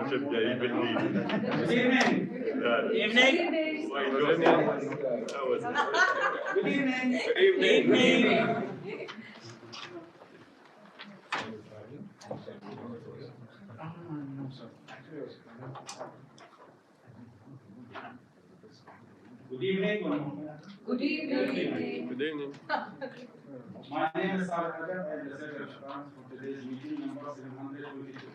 should evenly. Good evening. Evening. Good evening. Good evening. Good evening. Good evening. Good evening. Good evening. My name is Saleh Adam. I am the Secretary of France for today's meeting number 722.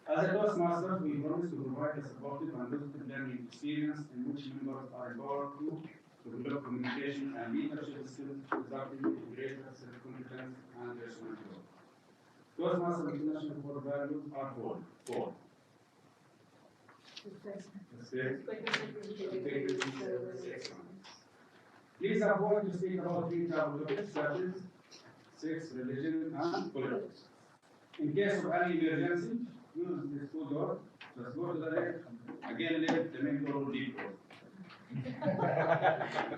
As a Toastmaster, we promise to provide a supportive and positive learning experience in which members are empowered to develop communication and leadership skills, resulting in greater self-confidence and responsibility. Toastmaster International core values are four. Please avoid to speak about three topics such as sex, religion, and politics. In case of any emergency, use this two door. Just go to the left. Again, left. The main door will be closed.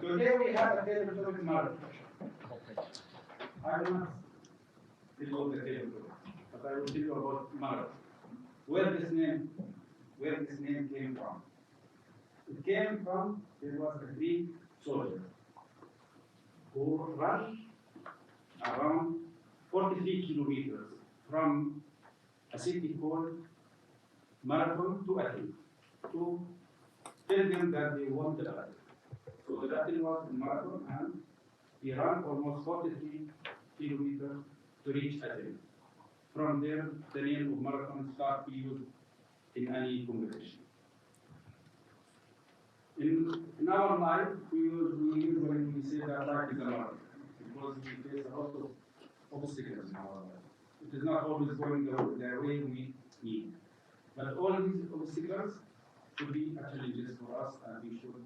Today we have a table topic model. I will not tell you the table topic, but I will tell you about model. Where this name came from. It came from, there was a Greek soldier who ran around 43 kilometers from a city called Marathon to Athens to tell them that they won the battle. So the battle was in Marathon and he ran almost 43 kilometers to reach Athens. From there, the name of Marathon started to be used in any conversation. In our life, we use when we say that life is a marathon, because we face a lot of obstacles in our life. It is not always going the way we need. But all these obstacles should be challenges for us, and we should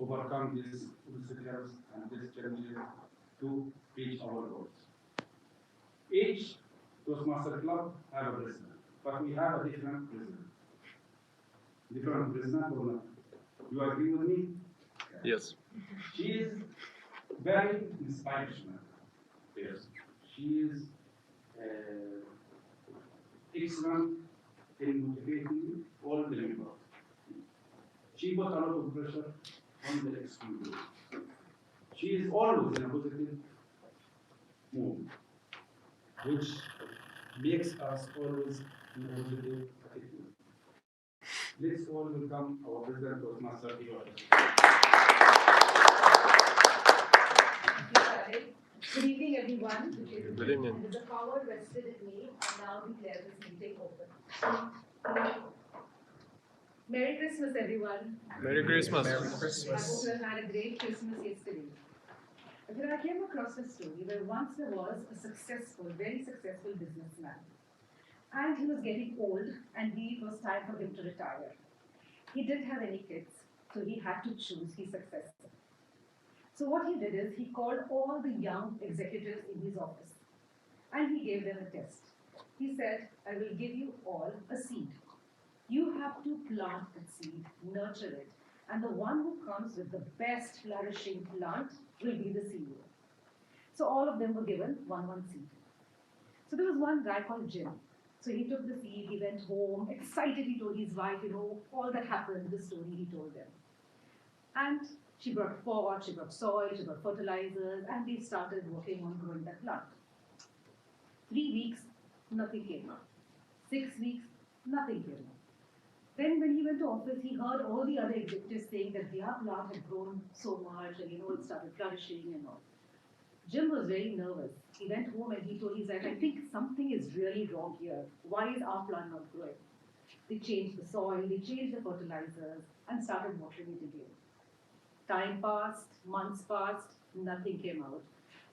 overcome these obstacles and these challenges to reach our goals. Each Toastmaster Club have a president, but we have a different president. Different president or not? You agree with me? Yes. She is very inspirational. Yes. She is excellent in motivating all the members. She put a lot of pressure on the excluded. She is always in a positive mood, which makes us always in a positive attitude. Let's all welcome our President Toastmaster Ivar. Good evening, everyone. Good evening. And with the power vested in me, I now declare this meeting open. Merry Christmas, everyone. Merry Christmas. I hope you had a great Christmas yesterday. But I came across a story where once there was a very successful businessman. And he was getting old, and it was time for him to retire. He didn't have any kids, so he had to choose his successor. So what he did is he called all the young executives in his office, and he gave them a test. He said, I will give you all a seed. You have to plant that seed, nurture it, and the one who comes with the best flourishing plant will be the CEO. So all of them were given one seed. So there was one guy called Jim. So he took the seed, he went home, excited, he told his wife, all that happened, the story he told them. And she brought pot, she brought soil, she brought fertilizers, and they started working on growing that plant. 3 weeks, nothing came out. 6 weeks, nothing came out. Then when he went to office, he heard all the other executives saying that their plant had grown so much and it started flourishing and all. Jim was very nervous. He went home and he told his wife, I think something is really wrong here. Why is our plant not growing? They changed the soil, they changed the fertilizers and started watering it again. Time passed, months passed, nothing came out.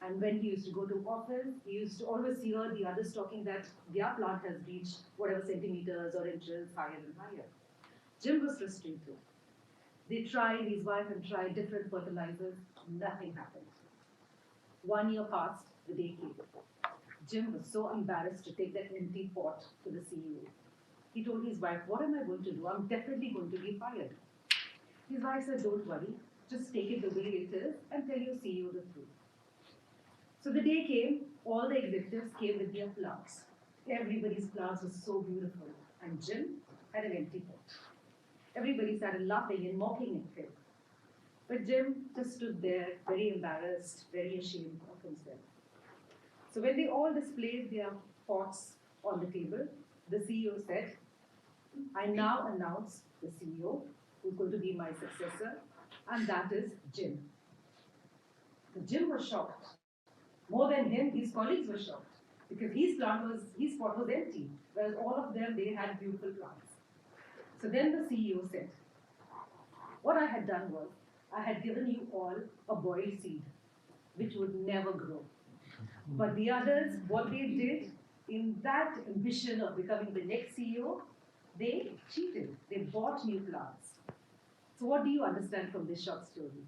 And when he used to go to office, he used to always hear the others talking that their plant has reached whatever centimeters or inches higher and higher. Jim was frustrated. They tried, his wife and tried different fertilizers, nothing happened. 1 year passed, the day came. Jim was so embarrassed to take that empty pot to the CEO. He told his wife, what am I going to do? I'm definitely going to be fired. His wife said, don't worry, just take it the way it is and tell your CEO the truth. So the day came, all the executives came with their plants. Everybody's class was so beautiful, and Jim had an empty pot. Everybody started laughing and mocking at him. But Jim just stood there, very embarrassed, very ashamed of himself. So when they all displayed their pots on the table, the CEO said, I now announce the CEO who's going to be my successor, and that is Jim. So Jim was shocked. More than him, his colleagues were shocked because his pot was empty, whereas all of them they had beautiful plants. So then the CEO said, what I had done was I had given you all a boiled seed, which would never grow. But the others, what they did in that ambition of becoming the next CEO, they cheated. They bought new plants. So what do you understand from this short story?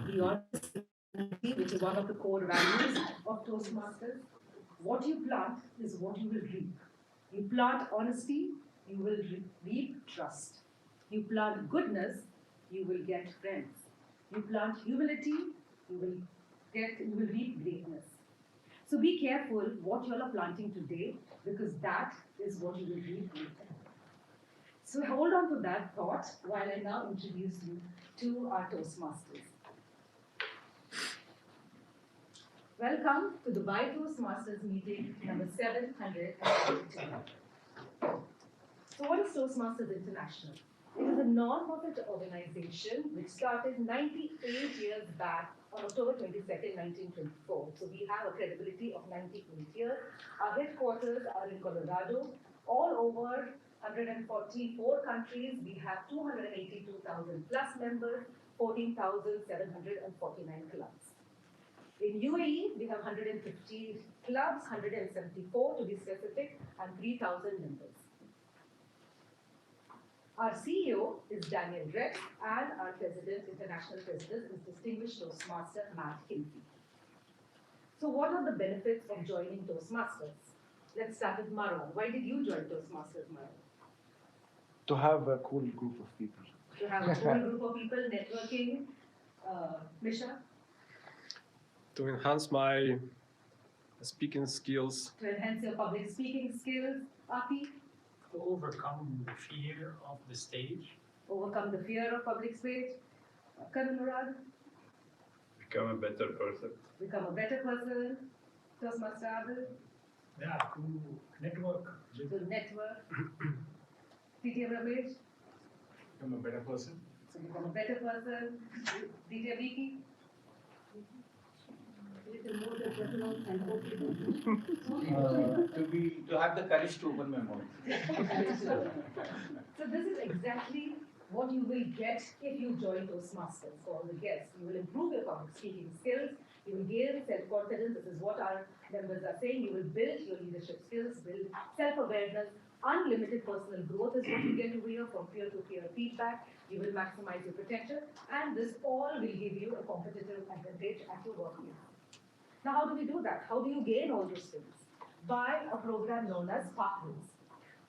The honesty, which is one of the core values of Toastmasters. What you plant is what you will reap. You plant honesty, you will reap trust. You plant goodness, you will get friends. You plant humility, you will reap greatness. So be careful what you all are planting today, because that is what you will reap later. So hold on to that thought while I now introduce you to our Toastmasters. Welcome to the Dubai Toastmasters meeting number 742. So what is Toastmasters International? It is a non-profit organization which started 98 years back on October 22nd, 1924. So we have a credibility of 98 years. Our headquarters are in Colorado. All over 144 countries, we have 282,000 plus members, 14,749 clubs. In UAE, we have 150 clubs, 174 to be specific, and 3,000 members. Our CEO is Daniel Rex, and our international president, is distinguished Toastmaster Matt Kinsey. So what are the benefits of joining Toastmasters? Let's start with Marwan. Why did you join Toastmasters, Marwan? To have a cool group of people. To have a cool group of people, networking. Misha? To enhance my speaking skills. To enhance your public speaking skills. Aki? To overcome the fear of the stage. Overcome the fear of public speech. Karan Murad? Become a better person. Become a better person. Toastmaster Adil? Yeah, to network. To network. DJ Ramesh? Become a better person. So become a better person. DJ Vicky? To have the courage to open my mouth. So this is exactly what you will get if you join Toastmasters for all the guests. You will improve your public speaking skills, you will gain self-confidence. This is what our members are saying. You will build your leadership skills, build self-awareness. Unlimited personal growth is what you get over here from peer-to-peer feedback. You will maximize your potential, and this all will give you a competitive advantage at your workplace. Now, how do we do that? How do you gain all those things? By a program known as Pathways.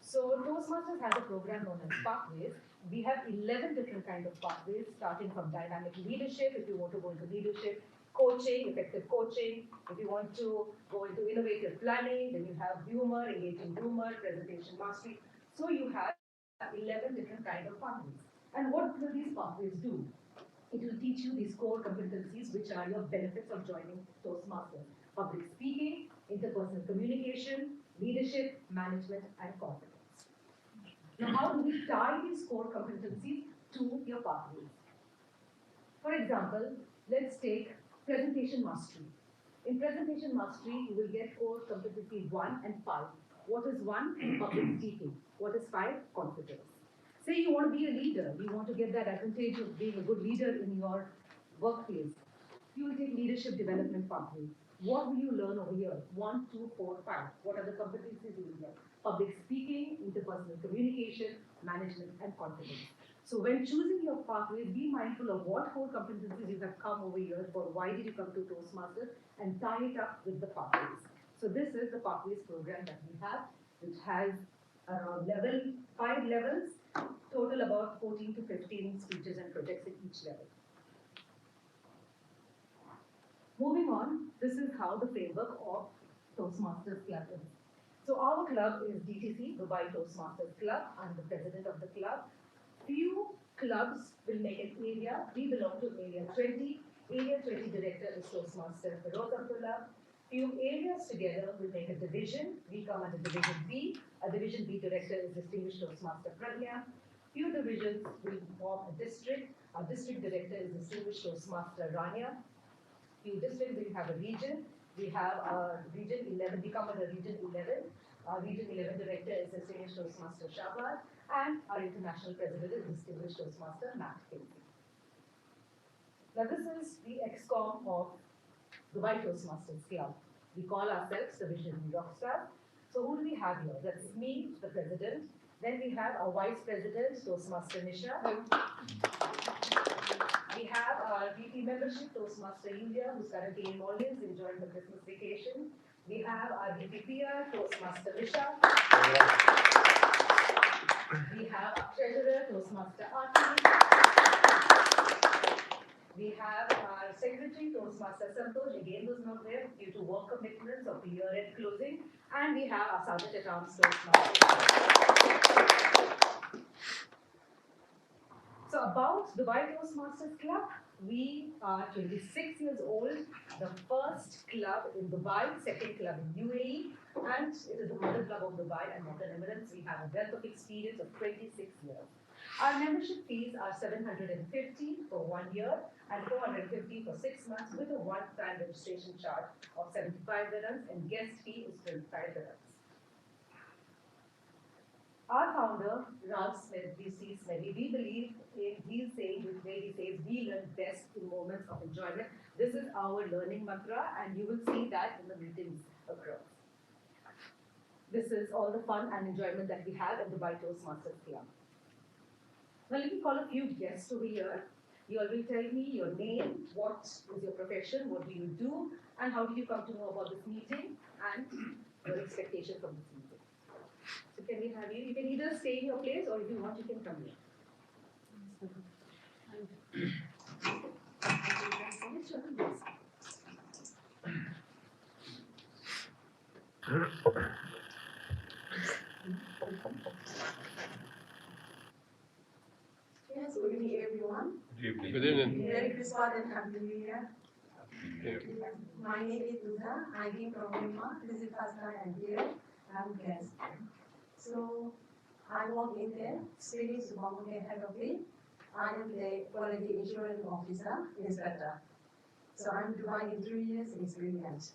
So Toastmasters has a program known as Pathways. We have 11 different kinds of pathways, starting from dynamic leadership, if you want to go into leadership, coaching, effective coaching. If you want to go into innovative planning, then you have humor, engaging humor, presentation mastery. So you have 11 different kinds of pathways. And what will these pathways do? It will teach you these core competencies, which are your benefits of joining Toastmasters: public speaking, interpersonal communication, leadership, management, and confidence. Now, how do we tie these core competencies to your pathways? For example, let's take presentation mastery. In presentation mastery, you will get core competency 1 and 5. What is 1? Public speaking. What is 5? Confidence. Say you want to be a leader, you want to get that advantage of being a good leader in your workplace. You will take leadership development pathway. What will you learn over here? 1, 2, 4, 5. What are the competencies you will get? Public speaking, interpersonal communication, management, and confidence. So when choosing your pathways, be mindful of what core competencies you have come over here for. Why did you come to Toastmasters? And tie it up with the pathways. So this is the pathways program that we have, which has around 5 levels, total about 14 to 15 speeches and projects in each level. Moving on, this is how the framework of Toastmasters Club is. So our club is DTC, Dubai Toastmasters Club. I'm the president of the club. Few clubs will make an area. We belong to Area 20. Area 20 director is Toastmaster Feroz Abdullah. Few areas together will make a division. We come under Division B. A Division B director is Distinguished Toastmaster Pragya. Few divisions will form a district. Our district director is Distinguished Toastmaster Rania. Few districts will have a region. We have our Region 11. We come under Region 11. Our Region 11 director is Distinguished Toastmaster Shahbaz. And our international president is Distinguished Toastmaster Matt Casey. Now this is the ExCom of Dubai Toastmasters Club. We call ourselves the Visionary Rockstars. So who do we have here? That's me, the president. Then we have our vice president, Toastmaster Nisha. We have our VP membership, Toastmaster Yulia, who's currently in Maldives enjoying the Christmas vacation. We have our VP PR, Toastmaster Visha. We have our treasurer, Toastmaster Arti. We have our secretary, Toastmaster Santosh, again who's not there due to work commitments of the year-end closing. And we have our Sergeant at Arms, Toastmaster. So about Dubai Toastmasters Club, we are 26 years old, the first club in Dubai, second club in UAE, and it is the mother club of Dubai and Northern Emirates. We have a wealth of experience of 26 years. Our membership fees are 750 for 1 year and 450 for 6 months with a one-time registration charge of 75 dirhams and guest fee is 25 dirhams. Our founder, Ralph Smith, VC Smeddy, we believe in his saying, which way he says, we learn best in moments of enjoyment. This is our learning mantra, and you will see that in the meetings across. This is all the fun and enjoyment that we have at the Dubai Toastmasters Club. Now, let me call a few guests over here. You all will tell me your name, what is your profession, what do you do, and how did you come to know about this meeting, and your expectation from this meeting. So can we have you? You can either stay in your place or if you want, you can come here. Yes, good evening, everyone. Good evening. Good evening. Merry Christmas and Happy New Year. Thank you. My name is Ludha. I came from Myanmar. This is first time I'm here. I'm guest. So I work in the Swedish supermarket head office. I am the quality assurance officer, inspector. So I'm dividing 3 years experience.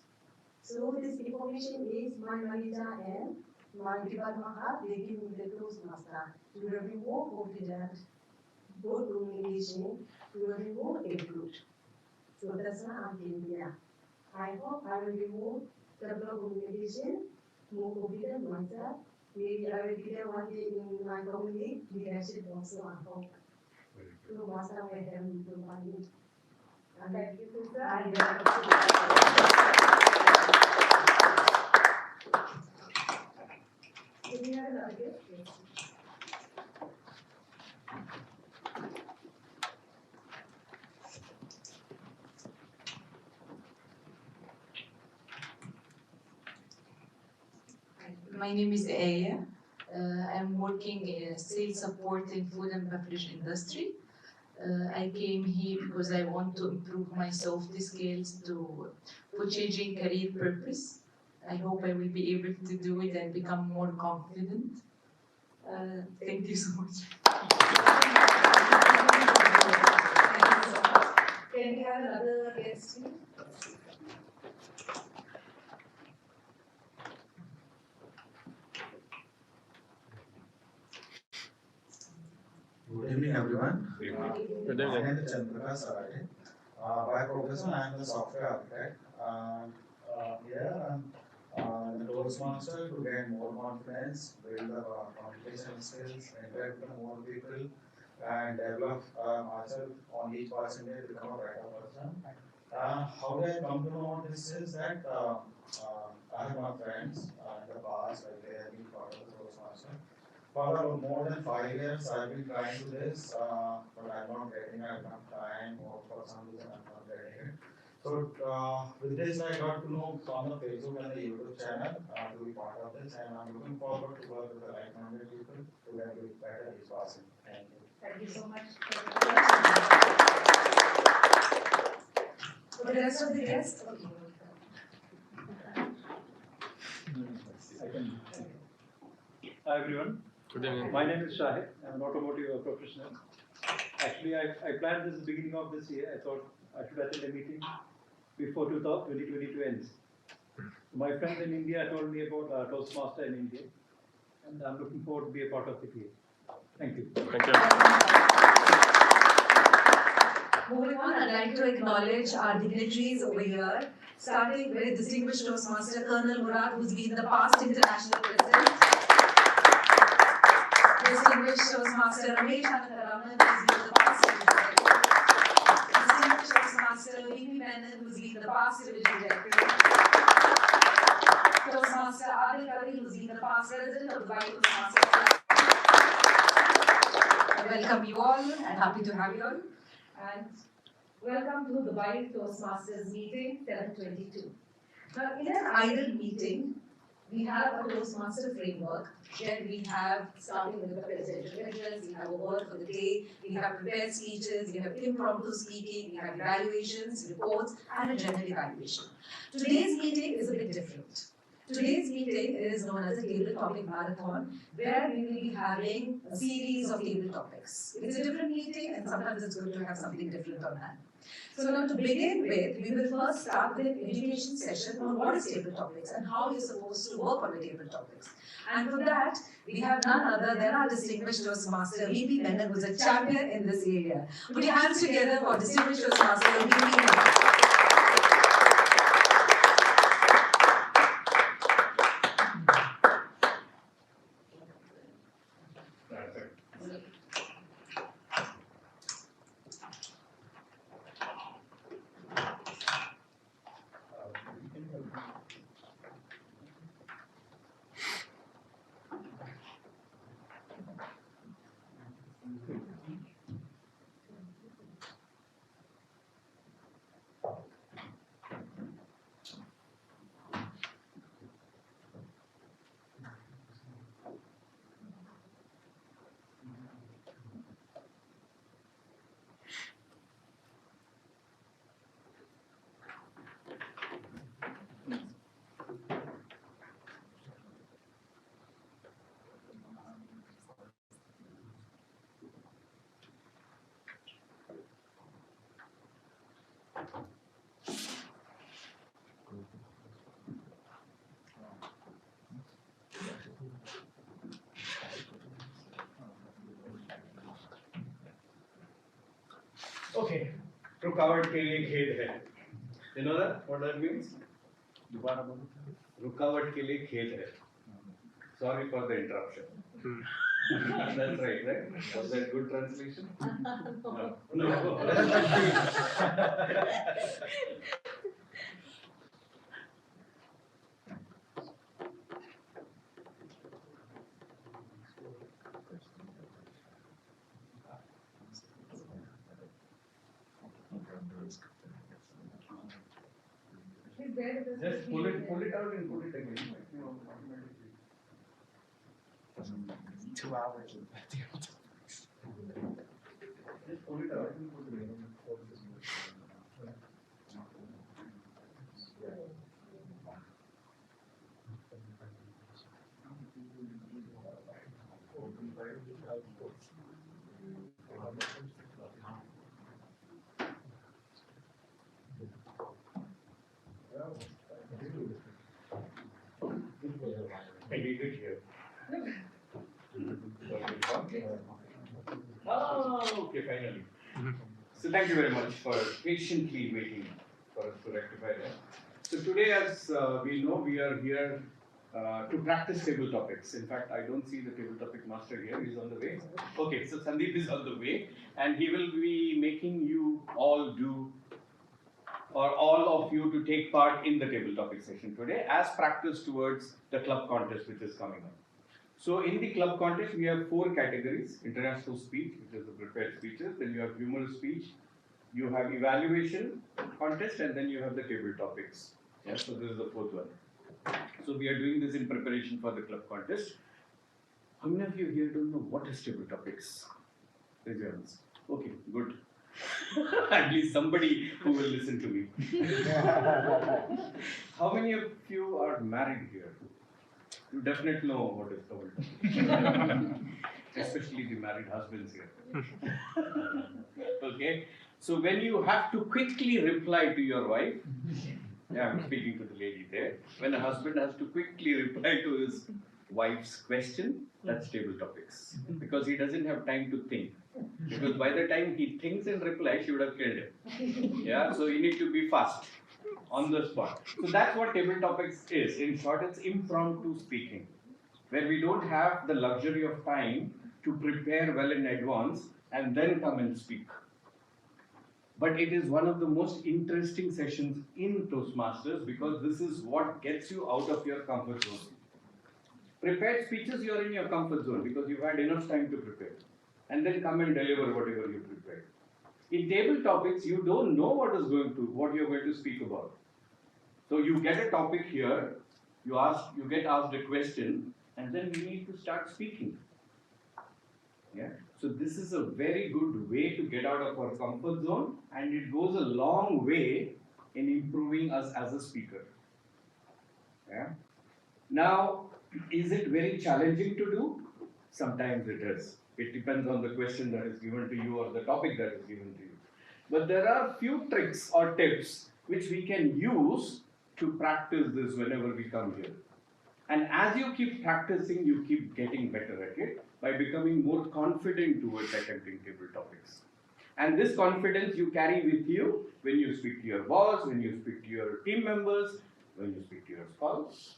So this information is my manager and my department head. They give me the Toastmaster to review confident, good communication, to review include. So that's why I'm here. I hope I will remove the block communication, more confident myself. Maybe I will be there one day in my community, leadership also I hope. So Master will help me to find it. And Thank you, Lisa. Do we have another guest? Yes. My name is Aya. I'm working in sales support in food and beverage industry. I came here because I want to improve my soft skills for changing career purpose. I hope I will be able to do it and become more confident. Thank you so much. Can we have another guest? Good evening, everyone. Good evening. Good My evening. name is Chandrika Sarate. By profession, I am a software architect. Here, I'm the Toastmaster to gain more confidence, build the communication skills, interact with more people, and develop myself on each percentage to become a better person. How did I come to know this is that I have my friends in the past, like they have been part of the Toastmaster. For more than 5 years, I've been trying to this, but I'm not getting enough time, or for some reason I'm not getting it. So with this, I got to know on the Facebook and the YouTube channel to be part of this, and I'm looking forward to work with the like-minded people to get it better is possible. Thank you. Thank you so much. For the rest of the guests, Hi everyone, Good evening. my name is Shahid. I'm an automotive professional. Actually, I planned this beginning of this year. I thought I should attend a meeting before 2022 ends. My friends in India told me about Toastmaster in India, and I'm looking forward to be a part of it here. Thank you. Thank you. moving on, I'd like to acknowledge our dignitaries over here, starting with distinguished Toastmaster Colonel Murad, who's been the past international president. Distinguished Toastmaster Ramesh Anandaraman, who's been the past division director. Distinguished Toastmaster V.P. Menon, who's been the past division director. Toastmaster Adil Kavi, who's been the past president of the Dubai Toastmaster Club. I welcome you all and happy to have you all. And welcome to the Dubai Toastmasters meeting 722. Now, in an idle meeting, we have a Toastmaster framework where we have, starting with the presidential address, we have a word for the day, we have prepared speeches, we have impromptu speaking, we have evaluations, reports, and a general evaluation. Today's meeting is a bit different. Today's meeting is known as a table topic marathon, where we will be having a series of table topics. It's a different meeting, and sometimes it's good to have something different on hand. So now to begin with, we will first start with an education session on what is table topics and how you're supposed to work on the table topics. And for that, we have none other than our distinguished Toastmaster V.P. Menon, who's a champion in this area. Put your hands together for distinguished Toastmaster V.P. Menon. Okay, रुकावट के लिए खेद है. You know that? What that means? रुकावट के लिए खेद है. Sorry for the interruption. That's right? Was that good translation? No. Just pull it out and put it again. 2 hours of table topics. Just pull it out and put it again. I leave it here. Oh, okay, finally. So thank you very much for patiently waiting for us to rectify that. So today, as we know, we are here to practice table topics. In fact, I don't see the table topic master here. He's on the way. Okay, so Sandeep is on the way, and he will be making you all do, or all of you to take part in the table topic session today as practice towards the club contest which is coming up. So in the club contest, we have 4 categories: international speech, which is the prepared speeches, then you have humorous speech, You have evaluation contest and then you have the table topics. Yeah, so this is the fourth one. So we are doing this in preparation for the club contest. How many of you here don't know what is table topics? Raise your hands. Okay, good. At least somebody who will listen to me. How many of you are married here? You definitely know what is table topics. Especially the married husbands here. Okay, so when you have to quickly reply to your wife, yeah, I'm speaking to the lady there. When a husband has to quickly reply to his wife's question, that's table topics. Because he doesn't have time to think. Because by the time he thinks and replies, she would have killed him. Yeah, so you need to be fast, on the spot. So that's what table topics is. In short, it's impromptu speaking, where we don't have the luxury of time to prepare well in advance and then come and speak. But it is one of the most interesting sessions in Toastmasters because this is what gets you out of your comfort zone. Prepared speeches, you are in your comfort zone because you've had enough time to prepare. And then come and deliver whatever you prepared. In table topics, you don't know what you're going to speak about. So you get a topic here, you get asked a question, and then you need to start speaking. Yeah. So this is a very good way to get out of our comfort zone, and it goes a long way in improving us as a speaker. Yeah. Now, is it very challenging to do? Sometimes it is. It depends on the question that is given to you or the topic that is given to you. But there are few tricks or tips which we can use to practice this whenever we come here. And as you keep practicing, you keep getting better at it by becoming more confident towards attempting table topics. And this confidence you carry with you when you speak to your boss, when you speak to your team members, when you speak to your spouse.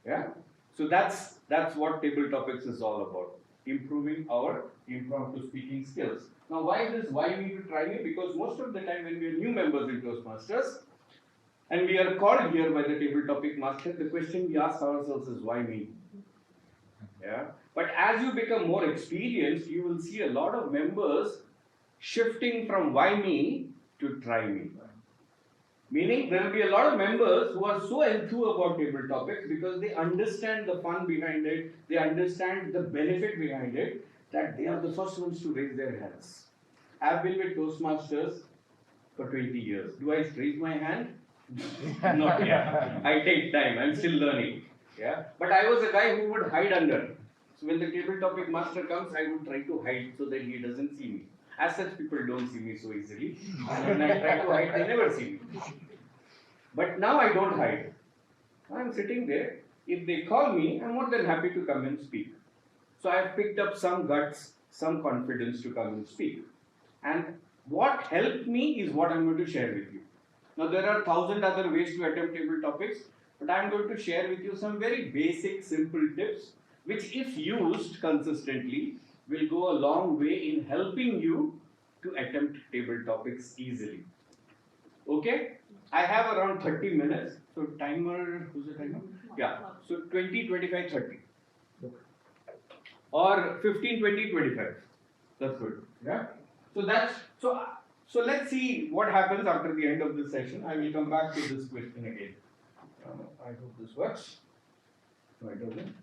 Yeah? So that's what table topics is all about. Improving our impromptu speaking skills. Now why me to try me? Because most of the time when we are new members in Toastmasters, and we are called here by the table topic master, the question we ask ourselves is why me? Yeah. But as you become more experienced, you will see a lot of members shifting from why me to try me. Meaning there will be a lot of members who are so enthused about table topics because they understand the fun behind it, they understand the benefit behind it, that they are the first ones to raise their hands. I have been with Toastmasters for 20 years. Do I raise my hand? Not yet. I take time. I'm still learning. Yeah. But I was a guy who would hide under. So when the table topic master comes, I would try to hide so that he doesn't see me. As such, people don't see me so easily. And when I try to hide, they never see me. But now I don't hide. I'm sitting there. If they call me, I'm more than happy to come and speak. So I've picked up some guts, some confidence to come and speak. And what helped me is what I'm going to share with you. Now there are 1,000 other ways to attempt table topics, but I'm going to share with you some very basic, simple tips, which if used consistently, will go a long way in helping you to attempt table topics easily. Okay? I have around 30 minutes. So timer, who's the timer? Yeah. So 20, 25, 30. Or 15, 20, 25. That's good. Yeah. So let's see what happens after the end of this session. I will come back to this question again. I hope this works. No, it doesn't.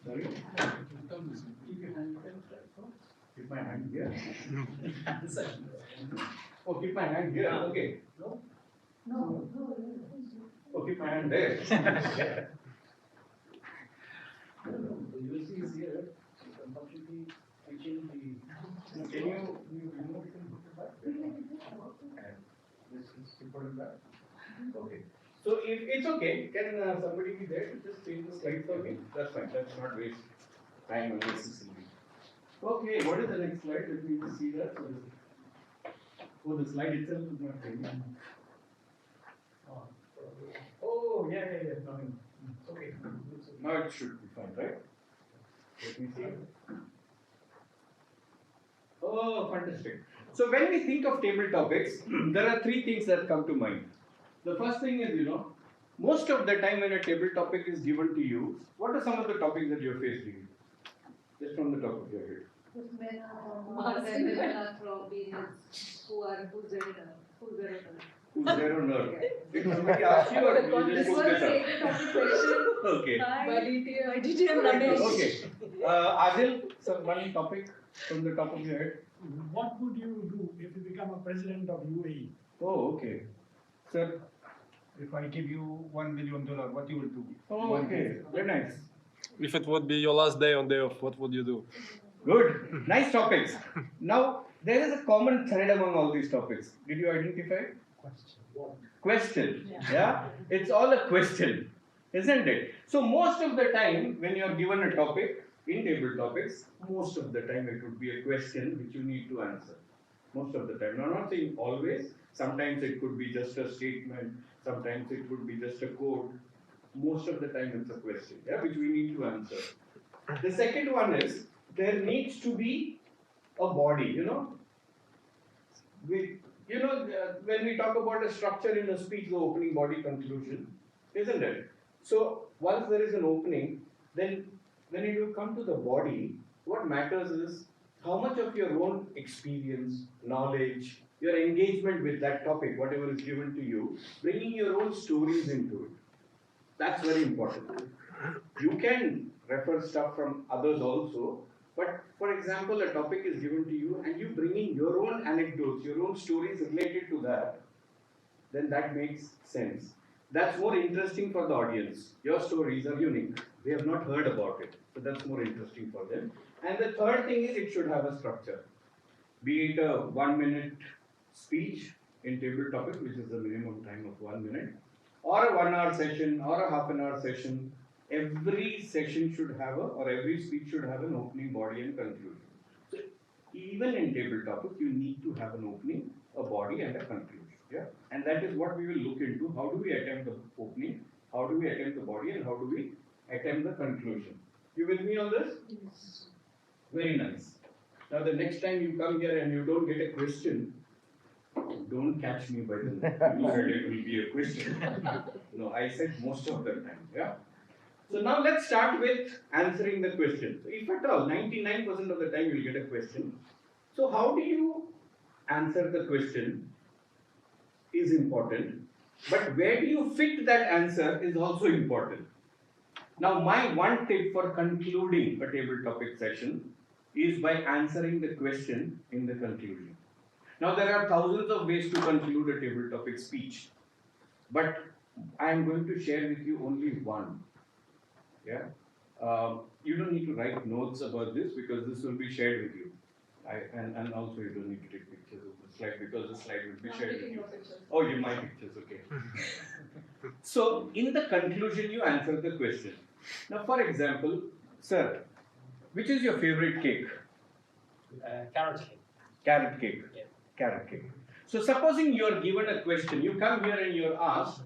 Sorry? Keep my hand here. Oh, keep my hand here. Okay. No. Oh, keep my hand there. The USB is here. Unfortunately, I changed the. Can you remove it and put it back? And this is put it back. Okay. So if it's okay, can somebody be there to just change the slide for me? That's fine. Let's not waste time unnecessarily. Okay. What is the next slide? Let me just see that. So the slide itself is not changing. Oh, yeah. Fine. Okay. Now it should be fine, right? Let me see. Oh, fantastic. So when we think of table topics, there are three things that come to mind. The first thing is, most of the time when a table topic is given to you, what are some of the topics that you're faced with? Just from the top of your head. Women are from Mars and women are from Venus. Who's there on Earth? Who's there on Earth? Did somebody ask you or you This just was looked a this up? favorite topic question. Okay. By DT and Ramesh. Okay. Adil, so one topic from the top of your head. What would you do if you become a president of UAE? Oh, okay. Sir. If I give you $1 million, what you will do? Oh, okay. Very nice. If it would be your last day on day off, what would you do? Good. Nice topics. Now, there is a common thread among all these topics. Did you identify? Question. Yeah? It's all a question, isn't it? So, most of the time, when you are given a topic, in table topics, most of the time it would be a question which you need to answer. Most of the time. Now, I'm not saying always. Sometimes it could be just a statement. Sometimes it could be just a code. Most of the time it's a question, yeah, which we need to answer. The second one is, there needs to be a body, you know. When we talk about a structure in a speech, the opening, body, conclusion, isn't it? So once there is an opening, then when it will come to the body, what matters is how much of your own experience, knowledge, your engagement with that topic, whatever is given to you, bringing your own stories into it. That's very important. You can refer stuff from others also, but for example, a topic is given to you and you bring in your own anecdotes, your own stories related to that, then that makes sense. That's more interesting for the audience. Your stories are unique. They have not heard about it. So that's more interesting for them. And the third thing is it should have a structure. Be it a 1 minute speech in table topic, which is the minimum time of 1 minute, or a 1 hour session, or a half an hour session. Every session should have or every speech should have an opening, body, and conclusion. So even in table topic, you need to have an opening, a body, and a conclusion. Yeah, and that is what we will look into. How do we attempt the opening? How do we attempt the body? And how do we attempt the conclusion? You with me on this? Yes. Very nice. Now the next time you come here and you don't get a question, don't catch me by the neck. You said it will be a question. No, I said most of the time. Yeah. So now let's start with answering the question. So if at all, 99% of the time you will get a question. So how do you answer the question is important, but where do you fit that answer is also important. Now my one tip for concluding a table topic session is by answering the question in the conclusion. Now there are thousands of ways to conclude a table topic speech, but I am going to share with you only one. Yeah, you don't need to write notes about this because this will be shared with you. And also you don't need to take pictures of the slide because the slide will be shared with you. Oh, you my pictures, okay. So in the conclusion you answer the question. Now for example, sir, which is your favorite cake? Carrot cake. Carrot cake. Yeah. Carrot cake. So supposing you are given a question, you come here and you are asked,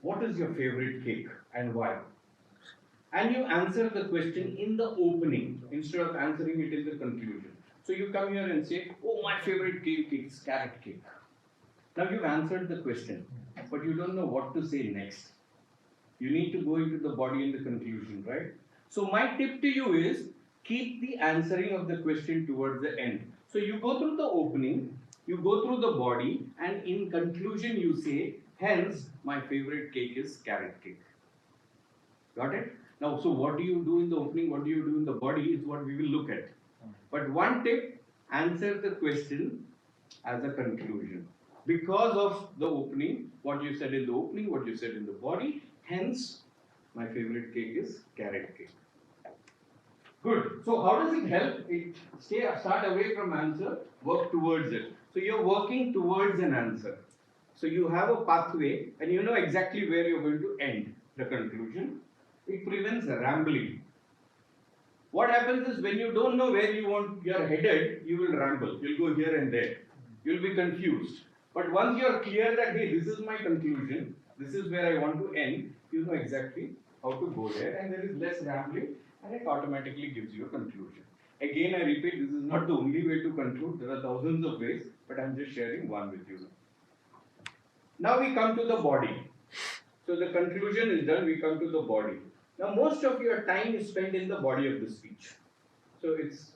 what is your favorite cake and why? And you answer the question in the opening instead of answering it in the conclusion. So you come here and say, oh, my favorite cake is carrot cake. Now you've answered the question, but you don't know what to say next. You need to go into the body and the conclusion, right? So my tip to you is, keep the answering of the question towards the end. So you go through the opening, you go through the body, and in conclusion you say, hence, my favorite cake is carrot cake. Got it? Now, so what do you do in the opening, what do you do in the body is what we will look at. But one tip, answer the question as a conclusion. Because of the opening, what you said in the opening, what you said in the body, hence, my favorite cake is carrot cake. Good. So how does it help? Start away from answer, work towards it. So you're working towards an answer. So you have a pathway and you know exactly where you're going to end the conclusion. It prevents rambling. What happens is when you don't know where you're headed, you will ramble. You'll go here and there. You'll be confused. But once you're clear that, hey, this is my conclusion, this is where I want to end, you know exactly how to go there, and there is less rambling, and it automatically gives you a conclusion. Again, I repeat, this is not the only way to conclude. There are thousands of ways, but I'm just sharing one with you. Now we come to the body. So the conclusion is done, we come to the body. Now most of your time is spent in the body of the speech. So it's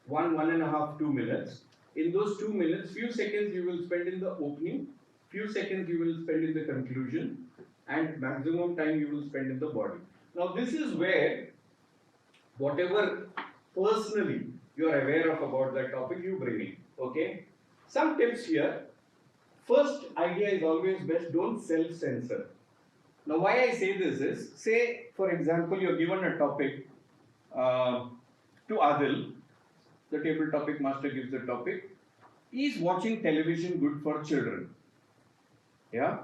one and a half, 2 minutes. In those 2 minutes, few seconds you will spend in the opening, few seconds you will spend in the conclusion, and maximum time you will spend in the body. Now this is where whatever personally you are aware of about that topic, you bring in. Okay? Some tips here. First idea is always best, don't self-censor. Now why I say this is, say for example you're given a topic to Adil, the table topic master gives the topic, is watching television good for children? Yeah?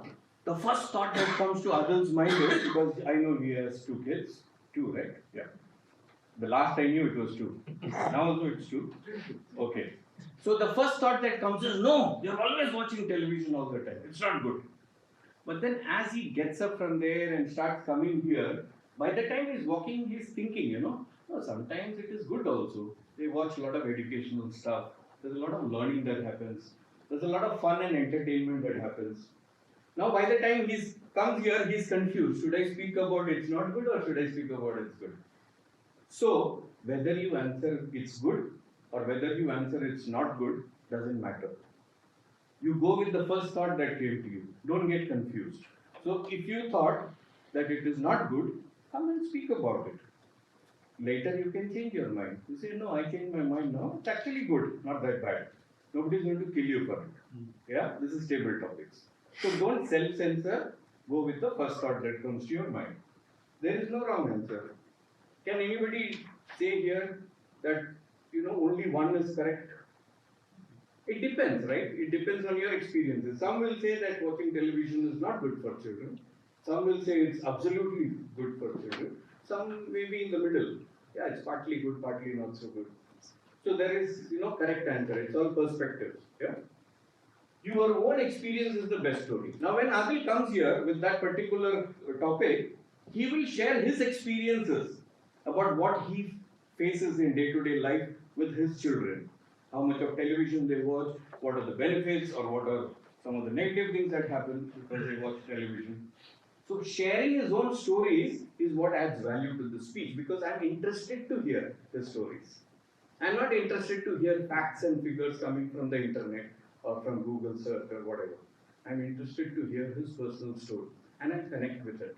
The first thought that comes to Adil's mind is, because I know he has 2 kids, 2 right? Yeah. The last I knew it was 2. Now also it's 2. Okay. So the first thought that comes is, no, you're always watching television all the time. It's not good. But then as he gets up from there and starts coming here, by the time he's walking, he's thinking, no, sometimes it is good also. They watch a lot of educational stuff. There's a lot of learning that happens. There's a lot of fun and entertainment that happens. Now by the time he comes here, he's confused. Should I speak about it's not good or should I speak about it's good? So whether you answer it's good or whether you answer it's not good doesn't matter. You go with the first thought that came to you. Don't get confused. So if you thought that it is not good, come and speak about it. Later you can change your mind. You say, no, I changed my mind now. It's actually good, not that bad. Nobody is going to kill you for it. Yeah, this is table topics. So don't self-censor. Go with the first thought that comes to your mind. There is no wrong answer. Can anybody say here that only one is correct? It depends, right? It depends on your experiences. Some will say that watching television is not good for children. Some will say it's absolutely good for children. Some may be in the middle. Yeah, it's partly good, partly not so good. So there is, correct answer. It's all perspectives. Yeah. Your own experience is the best story. Now, when Adil comes here with that particular topic, he will share his experiences about what he faces in day-to-day life with his children. How much of television they watch, what are the benefits, or what are some of the negative things that happen because they watch television. So sharing his own stories is what adds value to the speech, because I'm interested to hear the stories. I'm not interested to hear facts and figures coming from the internet or from Google search or whatever. I'm interested to hear his personal story and I connect with it.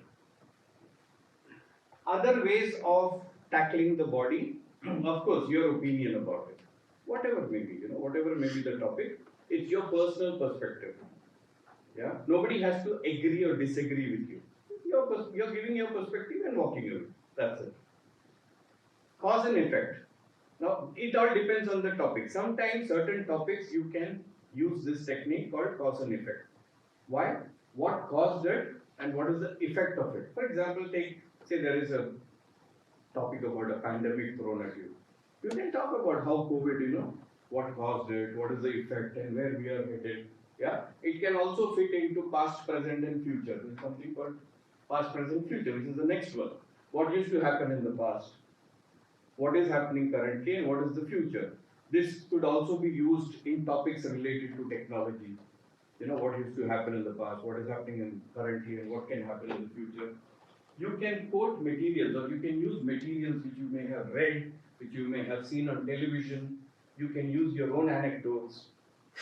Other ways of tackling the body, of course, your opinion about it. Whatever may be, whatever may be the topic, it's your personal perspective. Yeah, nobody has to agree or disagree with you. You're giving your perspective and walking away. That's it. Cause and effect. Now, it all depends on the topic. Sometimes certain topics you can use this technique called cause and effect. Why? What caused it and what is the effect of it? For example, say there is a topic about a pandemic thrown at you. You can talk about how COVID, what caused it, what is the effect and where we are headed. Yeah, it can also fit into past, present and future. There's something called past, present, future, which is the next one. What used to happen in the past? What is happening currently and what is the future? This could also be used in topics related to technology. What used to happen in the past, what is happening currently and what can happen in the future. You can quote materials or you can use materials which you may have read, which you may have seen on television. You can use your own anecdotes.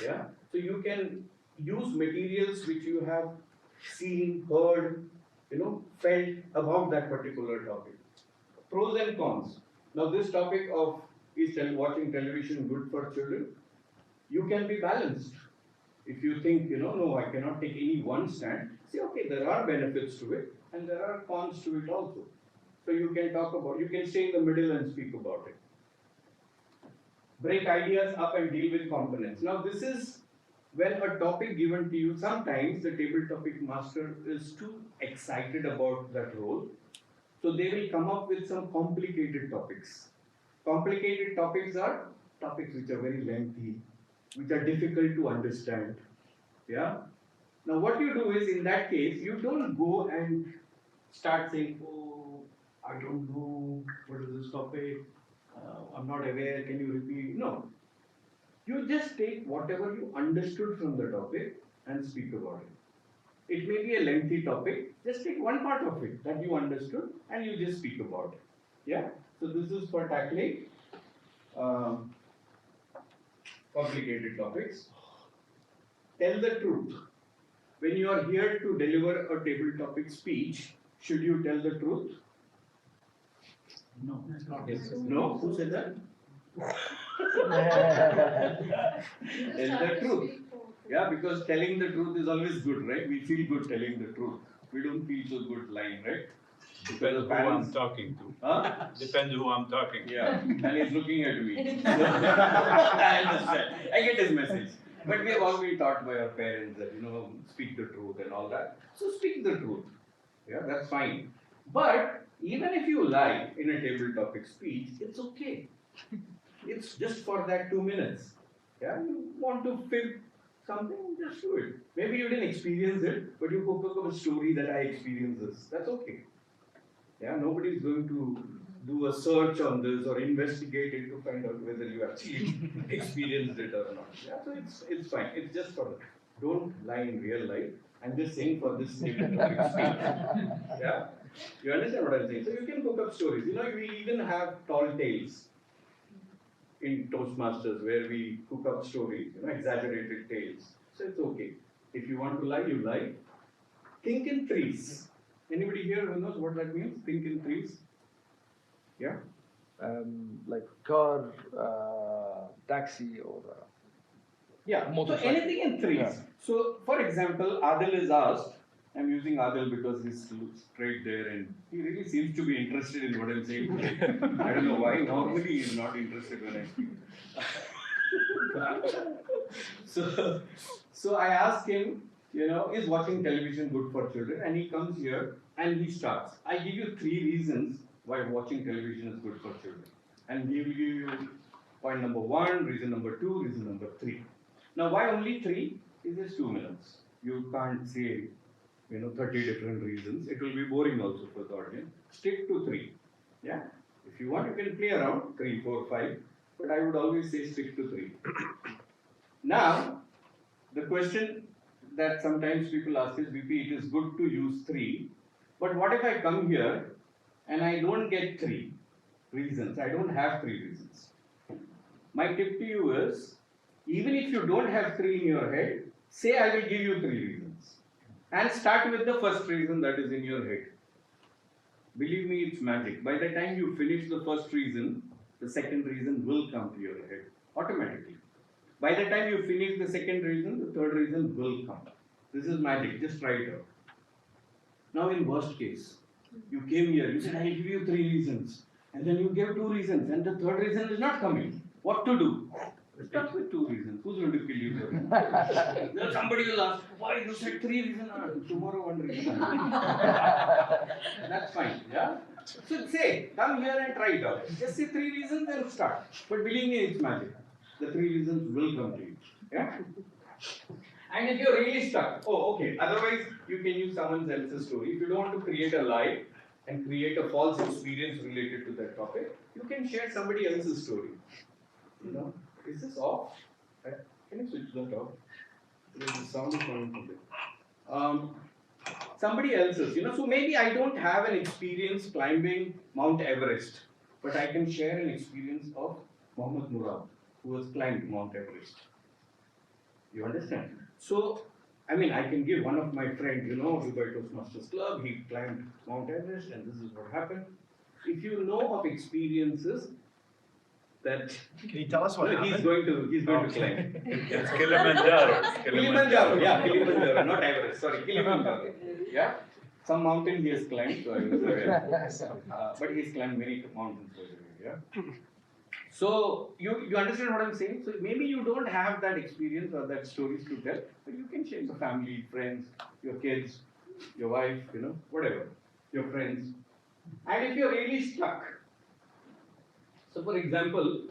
Yeah. So you can use materials which you have seen, heard, felt about that particular topic. Pros and cons. Now this topic of is watching television good for children? You can be balanced. If you think, no, I cannot take any one stand, say, okay, there are benefits to it and there are cons to it also. So you can stay in the middle and speak about it. Break ideas up and deal with components. Now this is when a topic given to you, sometimes the table topic master is too excited about that role. So they will come up with some complicated topics. Complicated topics are topics which are very lengthy, which are difficult to understand. Yeah. Now what you do is, in that case, you don't go and start saying, oh, I don't know, what is this topic? I'm not aware, can you repeat? No. You just take whatever you understood from the topic and speak about it. It may be a lengthy topic, just take one part of it that you understood and you just speak about it. Yeah? So this is for tackling complicated topics. Tell the truth. When you are here to deliver a table topic speech, should you tell the truth? No, it's not. No? Who said that? Tell the truth. Yeah, because telling the truth is always good, right? We feel good telling the truth. We don't feel so good lying, right? Depends who I'm talking to. Huh? Depends who I'm talking. Yeah, and he's looking at me. I understand. I get his message. But we have all been taught by our parents that, speak the truth and all that. So speak the truth. Yeah, that's fine. But even if you lie in a table topic speech, it's okay. It's just for that 2 minutes. Yeah, you want to fill something, just do it. Maybe you didn't experience it, but you cook up a story that I experienced this. That's okay. Yeah, nobody's going to do a search on this or investigate it to find out whether you actually experienced it or not. Yeah, so it's fine. It's just for don't lie in real life. I'm just saying for this table topic speech. Yeah, you understand what I'm saying? So you can cook up stories. We even have tall tales in Toastmasters where we cook up stories. Exaggerated tales. So it's okay. If you want to lie, you lie. Think in threes. Anybody here who knows what that means? Think in threes. Yeah. Like car, taxi, or Yeah. So motorcycle. anything in threes. Yeah. So, for example, Adil is asked. I'm using Adil because he's straight there and he really seems to be interested in what I'm saying today. I don't know why. Normally he's not interested when I speak. So I asked him, is watching television good for children? And he comes here and he starts. I give you 3 reasons why watching television is good for children. And he will give you point number 1, reason number 2, reason number 3. Now, why only 3? It's just 2 minutes. You can't say, 30 different reasons. It will be boring also for the audience. Stick to 3. Yeah. If you want, you can play around 3, 4, 5. But I would always say stick to 3. Now, the question that sometimes people ask is, VP, it is good to use 3. But what if I come here and I don't get 3 reasons? I don't have 3 reasons. My tip to you is, even if you don't have 3 in your head, say I will give you 3 reasons. And start with the first reason that is in your head. Believe me, it's magic. By the time you finish the first reason, the second reason will come to your head automatically. By the time you finish the second reason, the third reason will come. This is magic. Just try it out. Now, in worst case, you came here, you said, I'll give you 3 reasons. And then you gave 2 reasons, and the third reason is not coming. What to do? Start with 2 reasons. Who's going to kill you for it? Then somebody will ask, why you said 3 reasons? Tomorrow 1 reason. That's fine, yeah? So say, come here and try it out. Just say 3 reasons and start. But believe me, it's magic. The 3 reasons will come to you. Yeah? And if you're really stuck, okay. Otherwise, you can use someone else's story. If you don't want to create a lie and create a false experience related to that topic, you can share somebody else's story. Is this off? Can you switch that off? The sound is coming from there. Somebody else's, so maybe I don't have an experience climbing Mount Everest, but I can share an experience of Muhammad Murad, who has climbed Mount Everest. You understand? So, I can give one of my friends, Dubai Toastmasters Club, he climbed Mount Everest and this is what happened. If you know of experiences that... Can you tell us what happened? He's going to climb. It's Kilimanjaro. Kilimanjaro, not Everest, sorry, Kilimanjaro. Yeah? Some mountain he has climbed, so I was aware. But he's climbed many mountains, by the way, yeah? So, you understand what I'm saying? So, maybe you don't have that experience or that stories to tell, but you can share your family, friends, your kids, your wife, whatever, your friends. And if you're really stuck, so for example,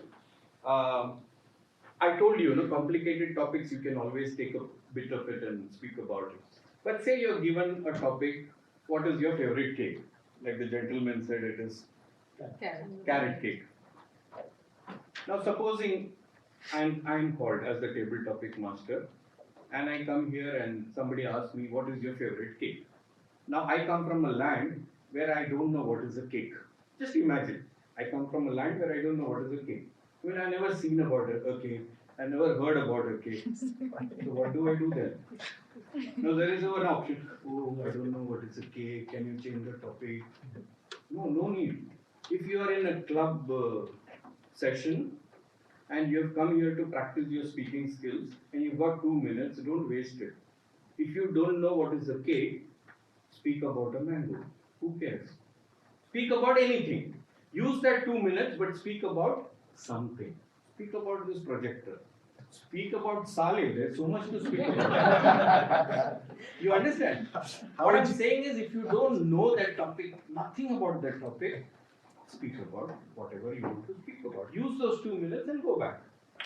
I told you, complicated topics, you can always take a bit of it and speak about it. But say you're given a topic, what is your favorite cake? Like the gentleman said, it is carrot cake. Now, supposing I'm called as the table topic master, and I come here and somebody asks me, what is your favorite cake? Now, I come from a land where I don't know what is a cake. Just imagine, I come from a land where I don't know what is a cake. I've never seen about a cake. I never heard about a cake. So what do I do then? No, there is one option. Oh, I don't know what is a cake. Can you change the topic? No, no need. If you are in a club session and you have come here to practice your speaking skills and you've got 2 minutes, don't waste it. If you don't know what is a cake, speak about a mango. Who cares? Speak about anything. Use that 2 minutes, but speak about something. Speak about this projector. Speak about Saleh. There's so much to speak about. You understand? What I'm saying is, if you don't know that topic, nothing about that topic, speak about whatever you want to speak about. Use those 2 minutes and go back.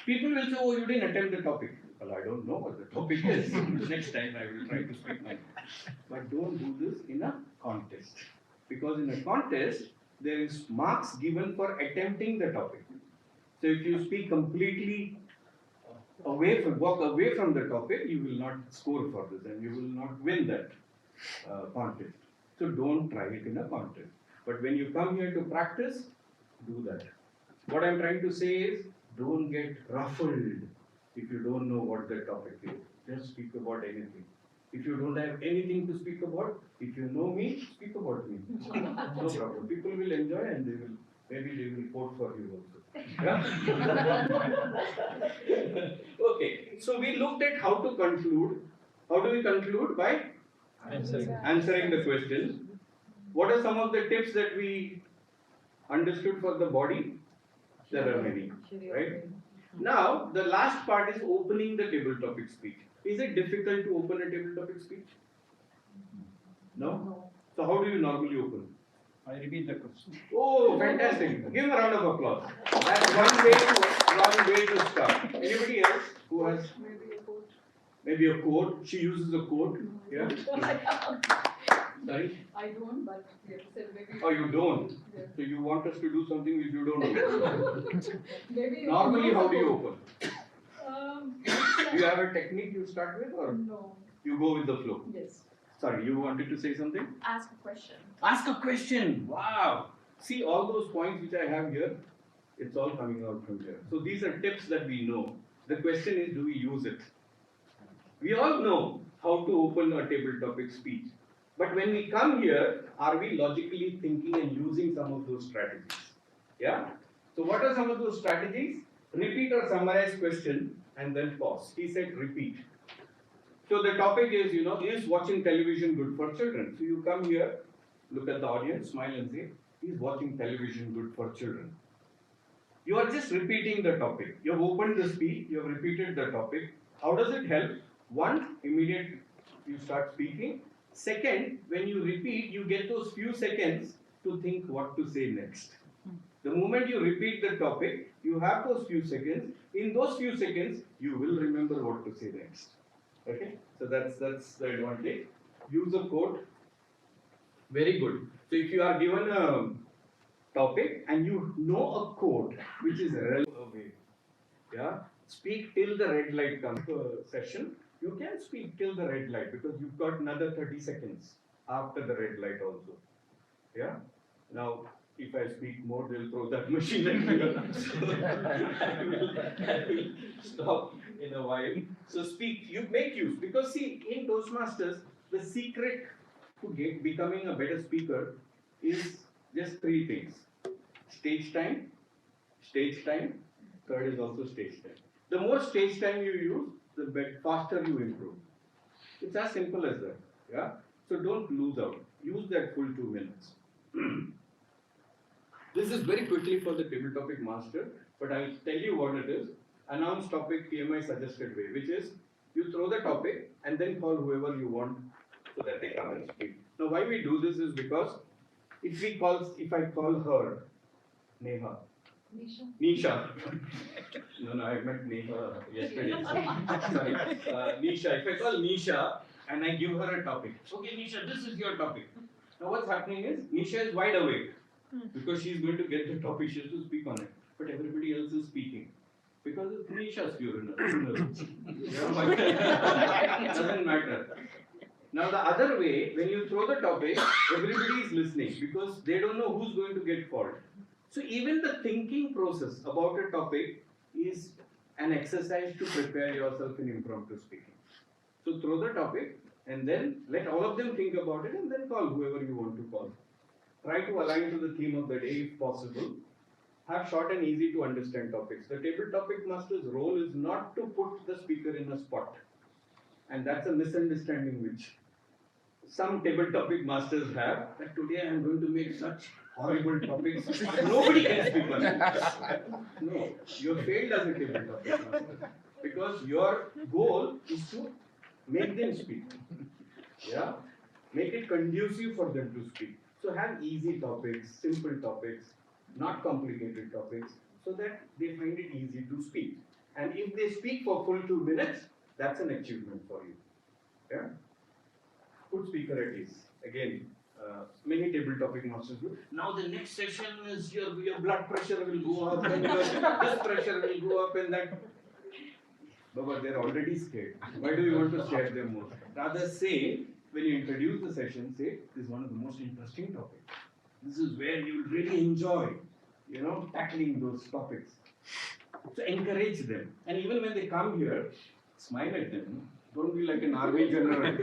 People will say, oh, you didn't attempt the topic. Well, I don't know what the topic is. Next time I will try to speak my. But don't do this in a contest. Because in a contest, there is marks given for attempting the topic. So if you speak completely walk away from the topic, you will not score for this and you will not win that contest. So don't try it in a contest. But when you come here to practice, do that. What I'm trying to say is, don't get ruffled if you don't know what the topic is. Just speak about anything. If you don't have anything to speak about, if you know me, speak about me. No problem. People will enjoy and maybe they will vote for you also. Yeah? Okay, so we looked at how to conclude. How do we conclude? By answering the question. What are some of the tips that we understood for the body? There are many, right? Now, the last part is opening the table topic speech. Is it difficult to open a table topic speech? No? So how do you normally open? I repeat the question. Oh, fantastic. Give a round of applause. That's one way to start. Anybody else who has maybe a quote? She uses a quote. Yeah? Sorry? I don't, but we have to say maybe. Oh, you don't? Yeah. So you want us to do something which you don't do? Maybe Normally, how do you open? Um, Do you have a technique you start with or no. you go with the flow? Yes. Sorry, you wanted to say something? Ask a question. Ask a question. Wow. See all those points which I have here, it's all coming out from here. So these are tips that we know. The question is, do we use it? We all know how to open a table topic speech. But when we come here, are we logically thinking and using some of those strategies? Yeah? So what are some of those strategies? Repeat or summarize question and then pause. He said repeat. So the topic is, is watching television good for children? So you come here, look at the audience, smile and say, is watching television good for children? You are just repeating the topic. You have opened the speech, you have repeated the topic. How does it help? One, immediate you start speaking. Second, when you repeat, you get those few seconds to think what to say next. The moment you repeat the topic, you have those few seconds. In those few seconds, you will remember what to say next. Okay? So that's the advantage. Use a quote. Very good. So if you are given a topic and you know a quote which is relevant, yeah, speak till the red light comes session. You can speak till the red light because you've got another 30 seconds after the red light also. Yeah? Now, if I speak more, they'll throw that machine at me. I will stop in a while. So speak, you make use. Because see, in Toastmasters, the secret to becoming a better speaker is just 3 things. Stage time, third is also stage time. The more stage time you use, the faster you improve. It's as simple as that. Yeah? So don't lose out. Use that full 2 minutes. This is very quickly for the table topic master, but I'll tell you what it is. Announce topic TMI suggested way, which is you throw the topic and then call whoever you want so that they come and speak. Now why we do this is because if I call her Neha. Nisha. No, I met Neha yesterday. Sorry. Nisha. If I call Nisha and I give her a topic. Okay, Nisha, this is your topic. Now what's happening is Nisha is wide awake because she's going to get the topic, she has to speak on it. But everybody else is speaking. Because it's Nisha's funeral. Doesn't matter. Now the other way, when you throw the topic, everybody is listening because they don't know who's going to get called. So even the thinking process about a topic is an exercise to prepare yourself in impromptu speaking. So throw the topic and then let all of them think about it and then call whoever you want to call. Try to align to the theme of the day if possible. Have short and easy to understand topics. The table topic master's role is not to put the speaker in a spot. And that's a misunderstanding which some table topic masters have, that today I am going to make such horrible topics. Nobody can speak on it. No, you have failed as a table topic master. Because your goal is to make them speak. Yeah? Make it conducive for them to speak. So have easy topics, simple topics, not complicated topics, so that they find it easy to speak. And if they speak for full 2 minutes, that's an achievement for you. Yeah? Good speaker at ease. Again, many table topic masters do. Now the next session is your blood pressure will go up and this pressure will go up and that. But they're already scared. Why do you want to scare them more? Rather say, when you introduce the session, say, this is one of the most interesting topics. This is where you will really enjoy, tackling those topics. So encourage them. And even when they come here, smile at them. Don't be like an army general.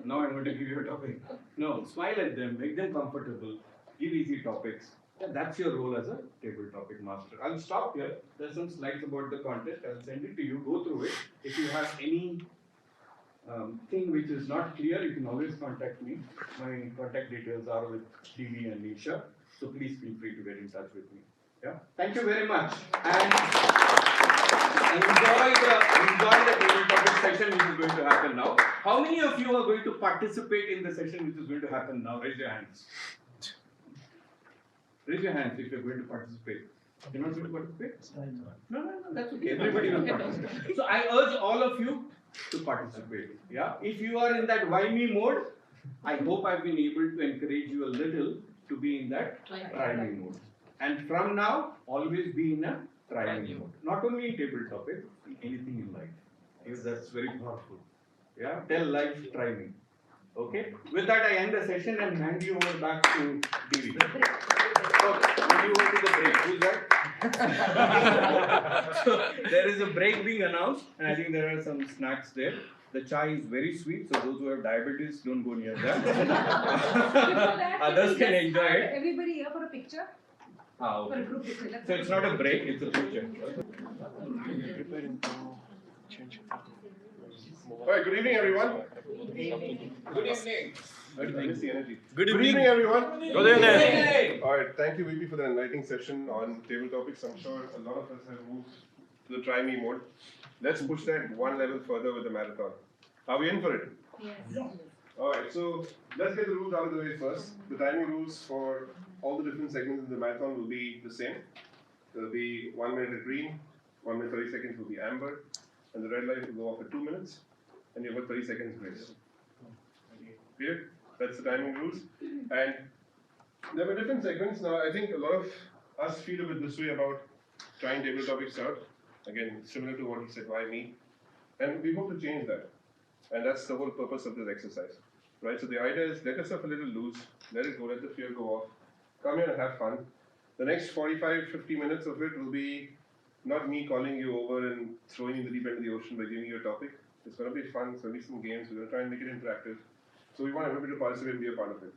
Now I'm going to give you a topic. No, smile at them, make them comfortable, give easy topics. Yeah, that's your role as a table topic master. I'll stop here. There's some slides about the contest. I'll send it to you. Go through it. If you have any thing which is not clear, you can always contact me. My contact details are with DV and Nisha. So please feel free to get in touch with me. Yeah. Thank you very much. And enjoy the table topic session which is going to happen now. How many of you are going to participate in the session which is going to happen now? Raise your hands. Raise your hands if you're going to participate. You're not going to participate? No, that's okay. Everybody will participate. So I urge all of you to participate. Yeah. If you are in that why me mode, I hope I've been able to encourage you a little to be in that try me mode. And from now, always be in a try me mode. Not only in table topic, anything in life. Because that's very powerful. Yeah. Tell life, try me. Okay. With that, I end the session and hand you over back to DV. Okay. Hand you over to the break. Who's that? So there is a break being announced, and I think there are some snacks there. The chai is very sweet, so those who have diabetes don't go near that. Others can enjoy it. Everybody here for a picture? Okay. For a group picture. So it's not a break, it's a picture. Alright, good evening everyone. Good evening. Good evening everyone. Good evening. Alright, thank you VP for the enlightening session on table topics. I'm sure a lot of us have moved to the try me mode. Let's push that one level further with the marathon. Are we in for it? Yes. Alright, so let's get the rules out of the way first. The timing rules for all the different segments in the marathon will be the same. There will be 1 minute at green, 1 minute 30 seconds will be amber, and the red light will go off at 2 minutes, and you've got 30 seconds grace. Clear? That's the timing rules. And there were different segments. Now, I think a lot of us feel a bit this way about trying table topics out. Again, similar to what he said, why me? And we hope to change that. And that's the whole purpose of this exercise. Right? So the idea is let yourself a little loose, let it go, let the fear go off, come here and have fun. The next 45-50 minutes of it will be not me calling you over and throwing you in the deep end of the ocean by giving you a topic. It's going to be fun, it's going to be some games, we're going to try and make it interactive. So we want everybody to participate and be a part of it.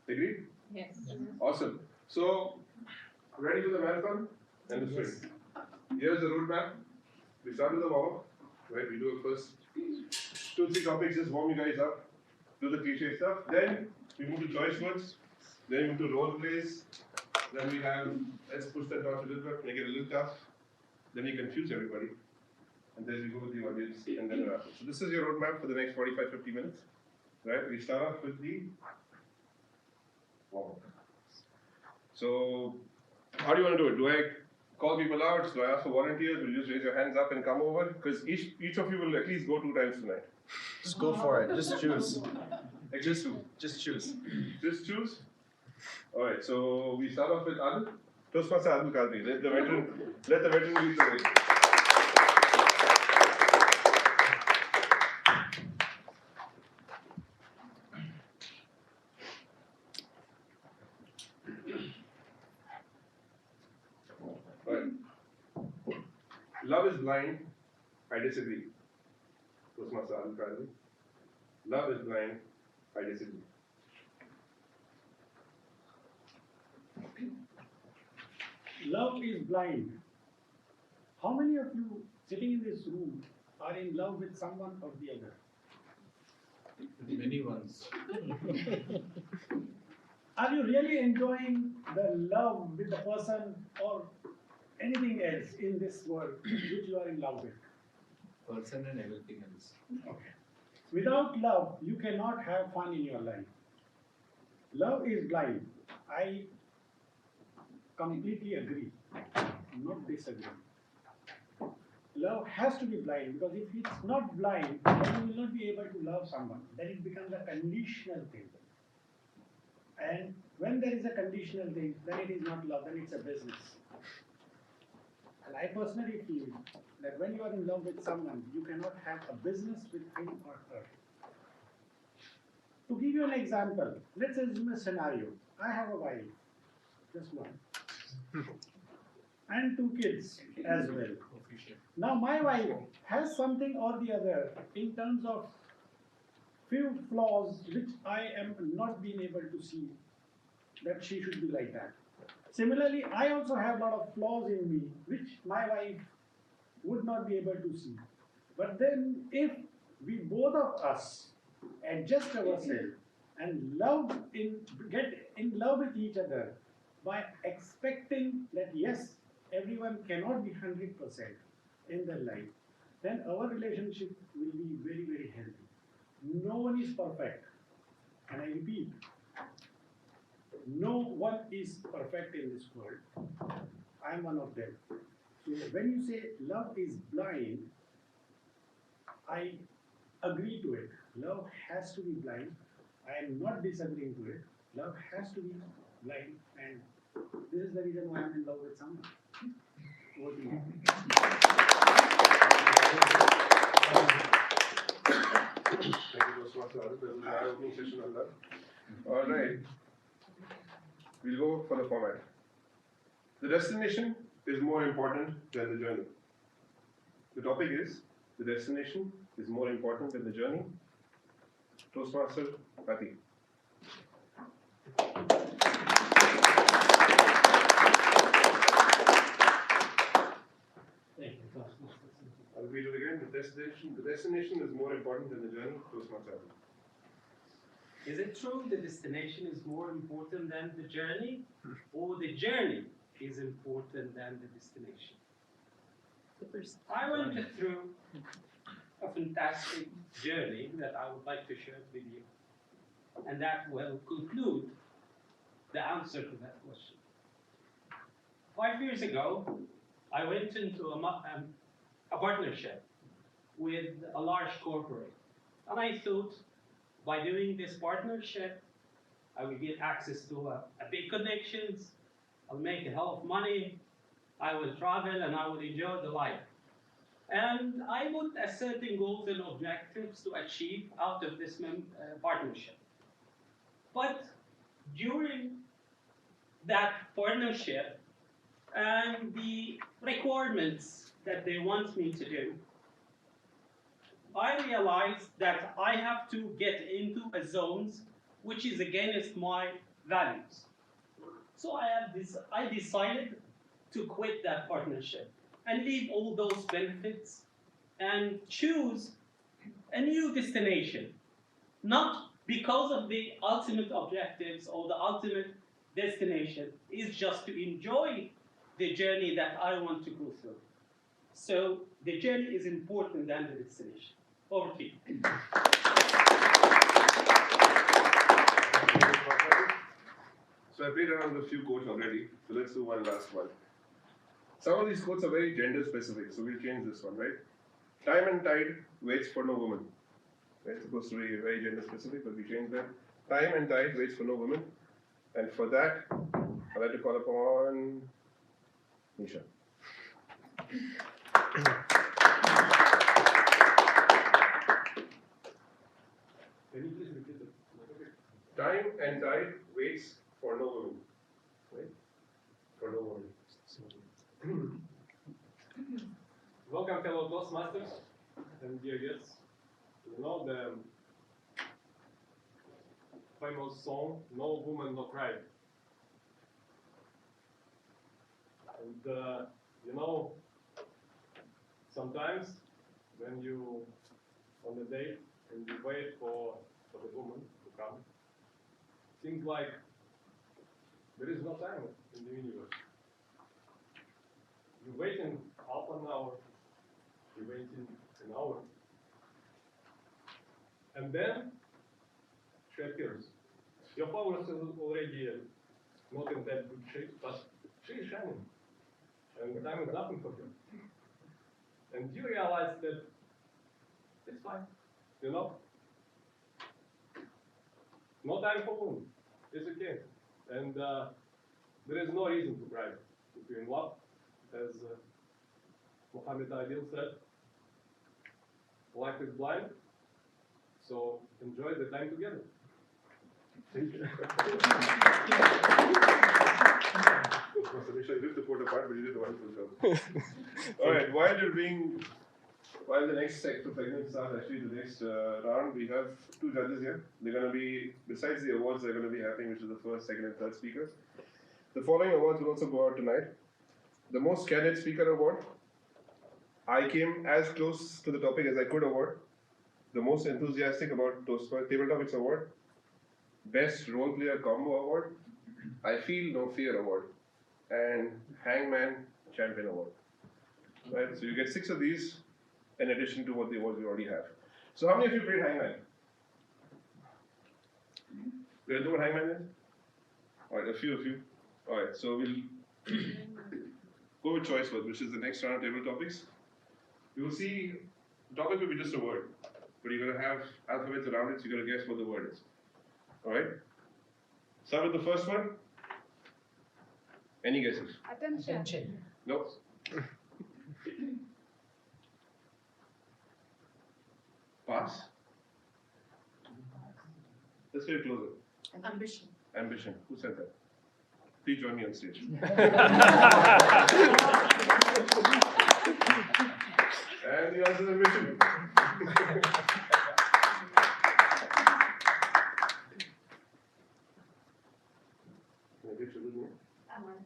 Agreed? Yes. Awesome. So, ready for the marathon and the sprint. Here's the roadmap. We start with the warm-up. Right, we do it first. 2-3 topics, just warm you guys up. Do the cliche stuff. Then we move to choice words. Then we move to role plays. Then we have, let's push that down a little bit, make it a little tough. Then we confuse everybody. And then we go with the audience and then wrap up. So this is your roadmap for the next 45-50 minutes. Right, we start off with the warm-up. So, how do you want to do it? Do I call people out? Do I ask for volunteers? Will you just raise your hands up and come over? Because each of you will at least go 2 times tonight. Just go for it. Just choose. Like just 2. Just choose. Just choose. All right. So we start off with Adil. Toastmaster Adil Kadri. Let the veteran lead the way. Love is blind. I disagree. Toastmaster Adil Kazmi. Love is blind. I disagree. Love is blind. How many of you sitting in this room are in love with someone or the other? Many ones. Are you really enjoying the love with the person or anything else in this world which you are in love with? Person and everything else. Okay. Without love, you cannot have fun in your life. Love is blind. I completely agree, not disagree. Love has to be blind, because if it's not blind, then you will not be able to love someone. Then it becomes a conditional thing. And when there is a conditional thing, then it is not love, then it's a business. And I personally feel that when you are in love with someone, you cannot have a business with him or her. To give you an example, let's assume a scenario. I have a wife, just one, and 2 kids as well. Now my wife has something or the other in terms of few flaws which I am not being able to see that she should be like that. Similarly, I also have a lot of flaws in me which my wife would not be able to see. But then if we both of us adjust ourselves and get in love with each other by expecting that yes, everyone cannot be 100% in their life, then our relationship will be very, very healthy. No one is perfect. And I repeat, no one is perfect in this world. I am one of them. So when you say love is blind, I agree to it. Love has to be blind. I am not disagreeing to it. Love has to be blind, and this is the reason why I am in love with someone. Over to you. Thank you, Toastmaster Adil. This is our opening session on that. All right. We'll go for the format. The destination is more important than the journey. The topic is, the destination is more important than the journey. Toastmaster Adil. I'll read it again. The destination is more important than the journey. Toastmaster Adil. Is it true the destination is more important than the journey, or the journey is important than the destination? I went through a fantastic journey that I would like to share with you, and that will conclude the answer to that question. 5 years ago, I went into a partnership with a large corporate, and I thought, by doing this partnership, I will get access to a big connections, I'll make a hell of money, I will travel, and I will enjoy the life. And I put a certain goals and objectives to achieve out of this partnership. But during that partnership and the requirements that they want me to do, I realized that I have to get into a zones which is against my values. So I decided to quit that partnership and leave all those benefits and choose a new destination. Not because of the ultimate objectives or the ultimate destination, it's just to enjoy the journey that I want to go through. So the journey is important than the destination. Over to you. So I played around with a few quotes already, so let's do one last one. Some of these quotes are very gender specific, so we'll change this one, right? Time and tide waits for no woman. It's supposed to be very gender specific, but we changed that. Time and tide waits for no woman. And for that, I'd like to call upon Nisha. Can you please repeat it? Time and tide waits for no woman. Right? For no woman. Welcome, fellow Toastmasters and dear guests. You know the famous song, "No Woman, No Cry." And you know, sometimes when you on a date and you wait for the woman to come, seems like there is no time in the universe. You're waiting half an hour, you're waiting an hour, and then she appears. Your flowers is already not in that good shape, but she is shining, and the time is nothing for her. And you realize that it's fine, you know? No time for women, it's okay. And there is no reason to cry if you're in love, as Muhammad Ali said. Life is blind, so enjoy the time together. Thank you. Make sure you ripped the quote apart, but you did a wonderful job. All right, while the next segment starts, actually the next round, we have two judges here. They're going to be, besides the awards, they're going to be happening, which is the first, second, and third speakers. The following awards will also go out tonight. The most candid speaker award. I came as close to the topic as I could award. The most enthusiastic about table topics award. Best role player combo award. I feel no fear award. And Hangman champion award. Right? So you get 6 of these in addition to what the awards we already have. So how many of you played Hangman? Do you know what Hangman is? Alright, a few of you. Alright, so we'll go with choice word, which is the next round of table topics. You will see, the topic will be just a word, but you're going to have alphabets around it, so you're going to guess what the word is. Alright? Start with the first one. Any guesses? Attention. No. Pass. Let's get closer. Ambition. Ambition. Who said that? Please join me on stage. And the answer is ambition. Aman.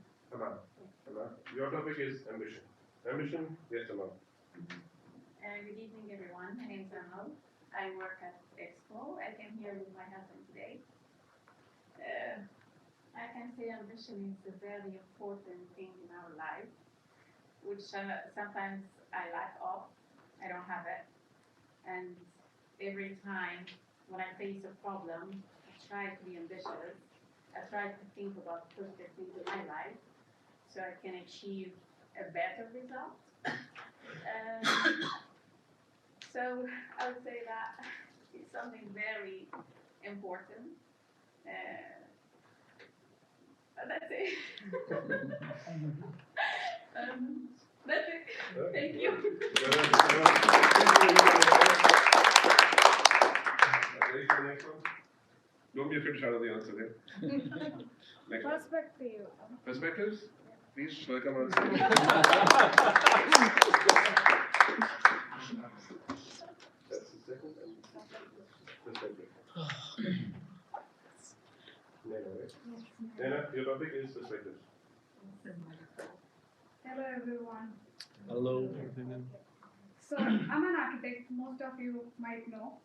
Your topic is ambition. Ambition, yes, Aman. Good evening, everyone. My name is Amal. I work at Expo. I came here with my husband today. I can say ambition is a very important thing in our life, which sometimes I lack of. I don't have it. And every time when I face a problem, I try to be ambitious. I try to think about positive things in my life so I can achieve a better result. So I would say that it's something very important. That's it. That's it. Thank you. Ready for the next one? Don't be afraid to shout out the answer there. Next one. Perspective. Perspectives? Please welcome on stage. That's the second and perspective. Nena, right? Nena, your topic is perspectives. Hello, everyone. Hello. So, I'm an architect, most of you might know.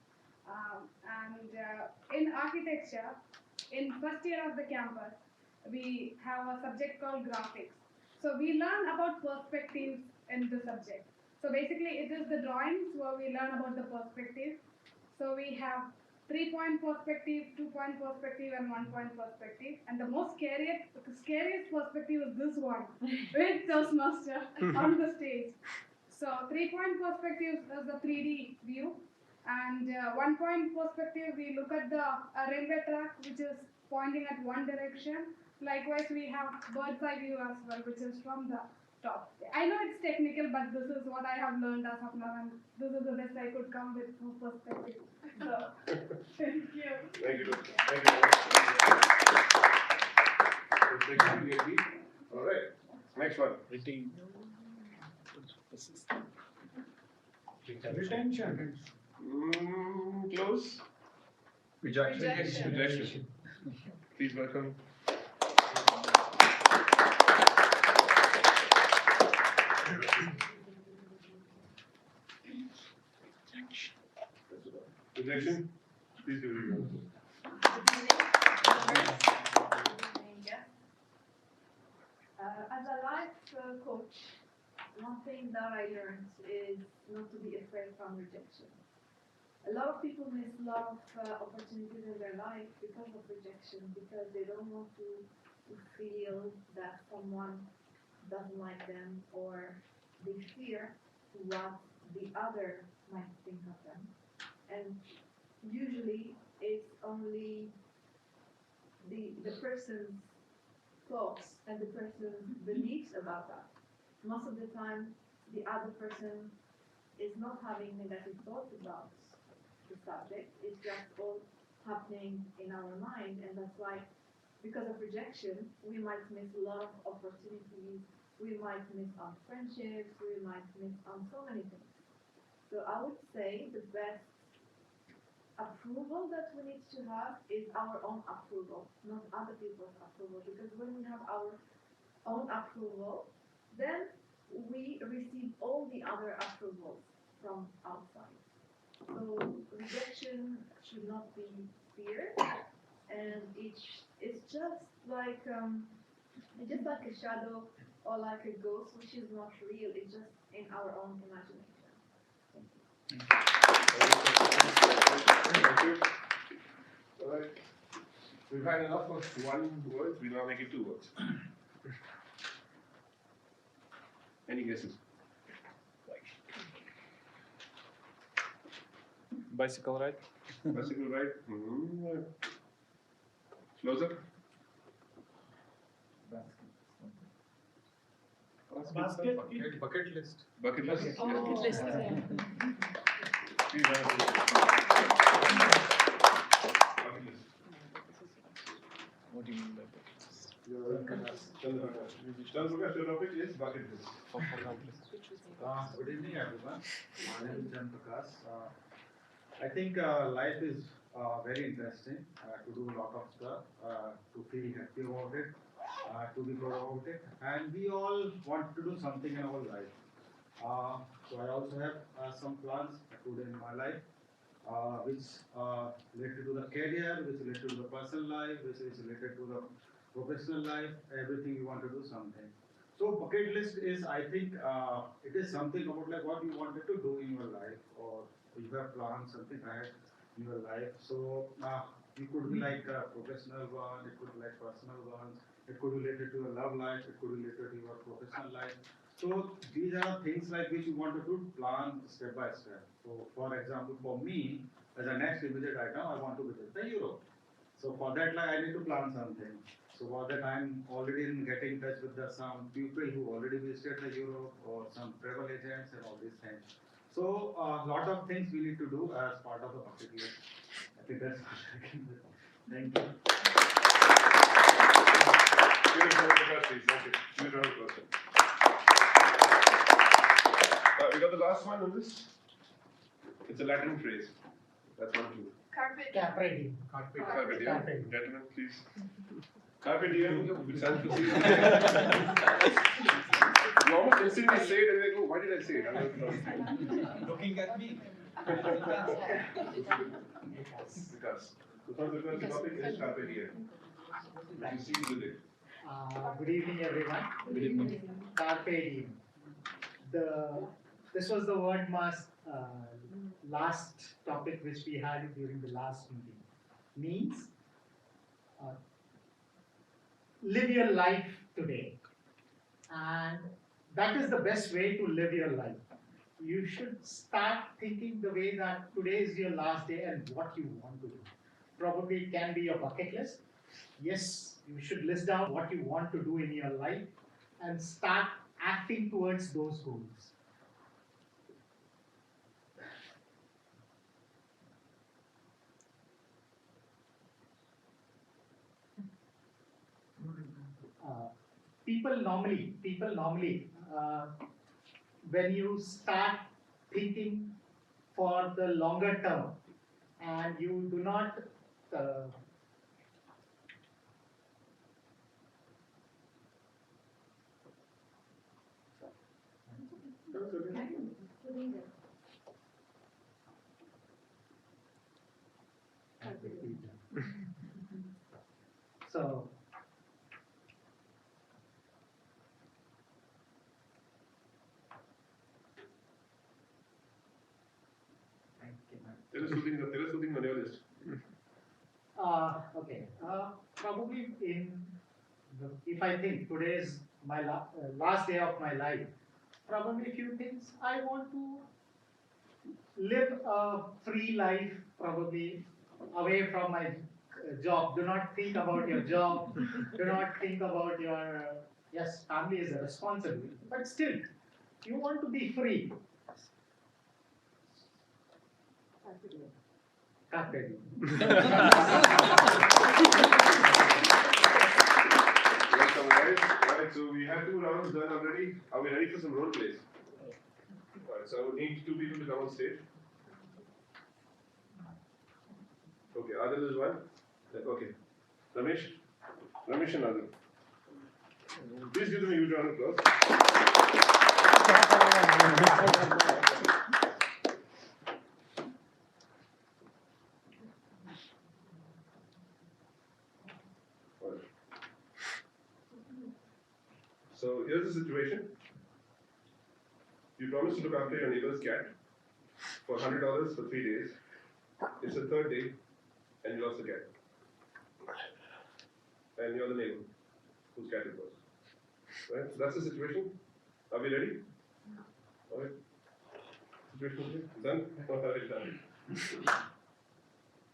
In architecture, in first year of the campus, we have a subject called graphics. So, we learn about perspectives in the subject. So, basically, it is the drawings where we learn about the perspective. So, we have 3-point perspective, 2-point perspective, and 1-point perspective. And the most scariest perspective is this one, with Toastmaster on the stage. So 3-point perspective is the 3D view, and 1-point perspective we look at the railway track, which is pointing at one direction. Likewise, we have bird's eye view as well, which is from the top. I know it's technical, but this is what I have learned as of now, and this is the best I could come with for perspective. So, thank you. Thank you. Thank you. All right. Next one. Retention. Close. Rejection. Rejection. Please welcome. Rejection. Please do it. As a life coach, one thing that I learned is not to be afraid from rejection. A lot of people miss a lot of opportunities in their life because of rejection, because they don't want to feel that someone doesn't like them, or they fear what the other might think of them. And usually it's only the person's thoughts and the person's beliefs about that. Most of the time, the other person is not having negative thoughts about the subject. It's just all happening in our mind, and that's why, because of rejection, we might miss a lot of opportunities. We might miss on friendships. We might miss on so many things. So I would say the best approval that we need to have is our own approval, not other people's approval. Because when we have our own approval, then we receive all the other approvals from outside. So rejection should not be feared, and it's just like a shadow or like a ghost, which is not real. It's just in our own imagination. Thank you. All right. We've had enough of one word. We now make it 2 words. Any guesses? Bicycle ride. Bicycle ride. Closer. Basket. Bucket list. Bucket list. Oh, bucket list. Please answer. Bucket list. What do you mean by bucket list? Chandra, your topic is bucket list. Good evening, everyone. My name is Prakash. I think life is very interesting to do a lot of stuff, to feel happy about it, to be proud about it, and we all want to do something in our life. So I also have some plans today in my life, which related to the career, which related to the personal life, which is related to the professional life. Everything you want to do something. So bucket list is, I think, it is something about like what you wanted to do in your life, or you have planned something ahead in your life. So it could be like a professional one, it could be like personal one, it could be related to your love life, it could be related to your professional life. So these are things like which you wanted to plan step by step. So for example, for me, as a next immediate item, I want to visit the Europe. So for that, like, I need to plan something. So for that, I'm already in getting in touch with some people who already visited the Europe, or some travel agents and all these things. So a lot of things we need to do as part of the bucket list. I think that's what I can do. Thank you. We got the last one on this. It's a Latin phrase. That's one too. Carpet. Carpe Carpe diem. Carpe. Gentlemen, please. Carpe diem, which sounds to you almost instantly say it and they go, why did I say it? Looking at me. Because. So the topic is Carpe diem. Proceed with it. Good evening, everyone. Good evening. Carpe diem. This was the word mass last topic which we had during the last meeting. Means live your life today, and that is the best way to live your life. You should start thinking the way that today is your last day and what you want to do. Probably it can be your bucket list. Yes, you should list down what you want to do in your life and start acting towards those goals. People normally, when you start thinking for the longer term and you do not so Tell us something on your list. Okay. Probably if I think today is my last day of my life, probably a few things. I want to live a free life, probably away from my job. Do not think about your job. Do not think about your, yes, family is a responsibility, but still, you want to be free. Carpe diem. Welcome, guys. Right, so we have 2 rounds done already. Are we ready for some role plays? Alright, so I would need 2 people to come on stage. Okay, Adil is one. Okay. Ramesh and Adil. Please give them a huge round of applause. So here's the situation. You promised to look after your neighbor's cat for $100 for 3 days. It's the 3rd day, and you lost the cat. And you're the neighbor whose cat it was. Right? So that's the situation. Are we ready? Alright. Situation done? Alright, done.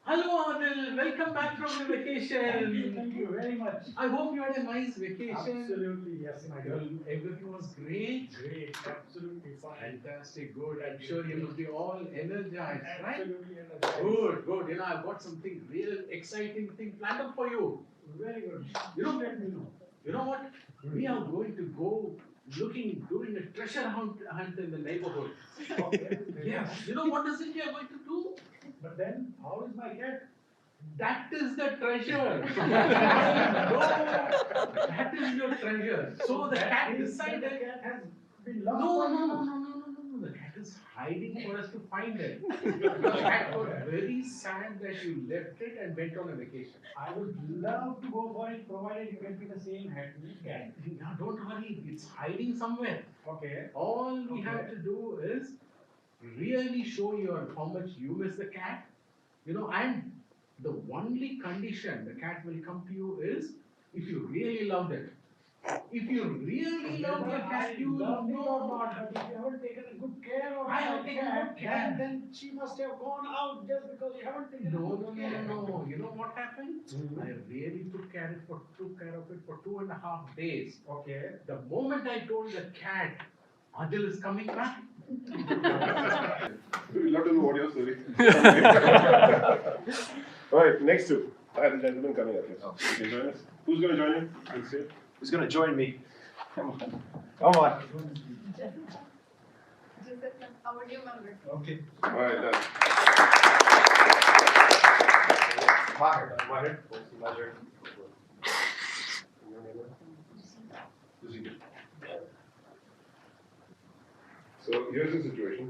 Hello, Adil. Welcome back from the vacation. Thank you very much. I hope you had a nice vacation. Absolutely, yes, my Well, God. everything was great. Great, absolutely fine. Fantastic, good. I'm sure you must be all energized, right? Absolutely energized. Good, good. You know, I've got something real exciting thing planned up for you. Very good. You know, Let me know. You know what? We are going to go doing a treasure hunt in the neighborhood. Okay. Yes. You know what is it we are going to do? But then, how is my cat? That is the treasure. No, that is your treasure. So the cat decided. The cat has been lost. No. The cat is hiding for us to find it. The cat got very sad that you left it and went on a vacation. I would love to go for it, provided you get me the same cat. Now don't worry, it's hiding somewhere. Okay. All we have to do is really show you how much you miss the cat, you know, and the only condition the cat will come to you is if you really loved it. If you really love your cat, you will know. But if you haven't taken a good care of I have your taken cat, good care. then she must have gone out just because you haven't taken good care. No. You know what happened? I really took care of it for 2.5 days. Okay. The moment I told the cat, Adil is coming back. We'd love to know what your story. Alright, next two. I have a gentleman coming up here. You can join us. Who's going to join you? Let's see. Who's going to join me? Come on. Come on. Our new member. Okay. Alright, done. Mahir. Mahir. So here's the situation.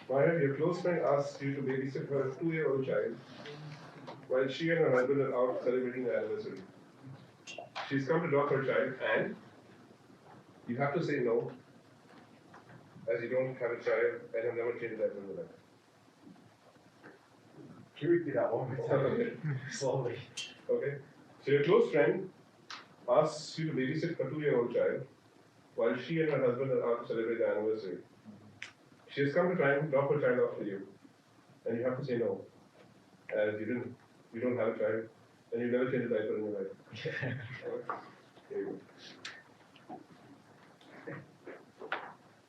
Mahir, your close friend asks you to babysit her 2-year-old child while she and her husband are out celebrating their anniversary. She's come to drop her child and you have to say no, as you don't have a child and have never changed that in your life. Can you repeat that one more time? Slowly. Okay. So your close friend asks you to babysit her 2-year-old child while she and her husband are out to celebrate their anniversary. She has come to try and drop her child off for you, and you have to say no, as you don't have a child, and you've never changed a diaper in your life. Alright. Here you go.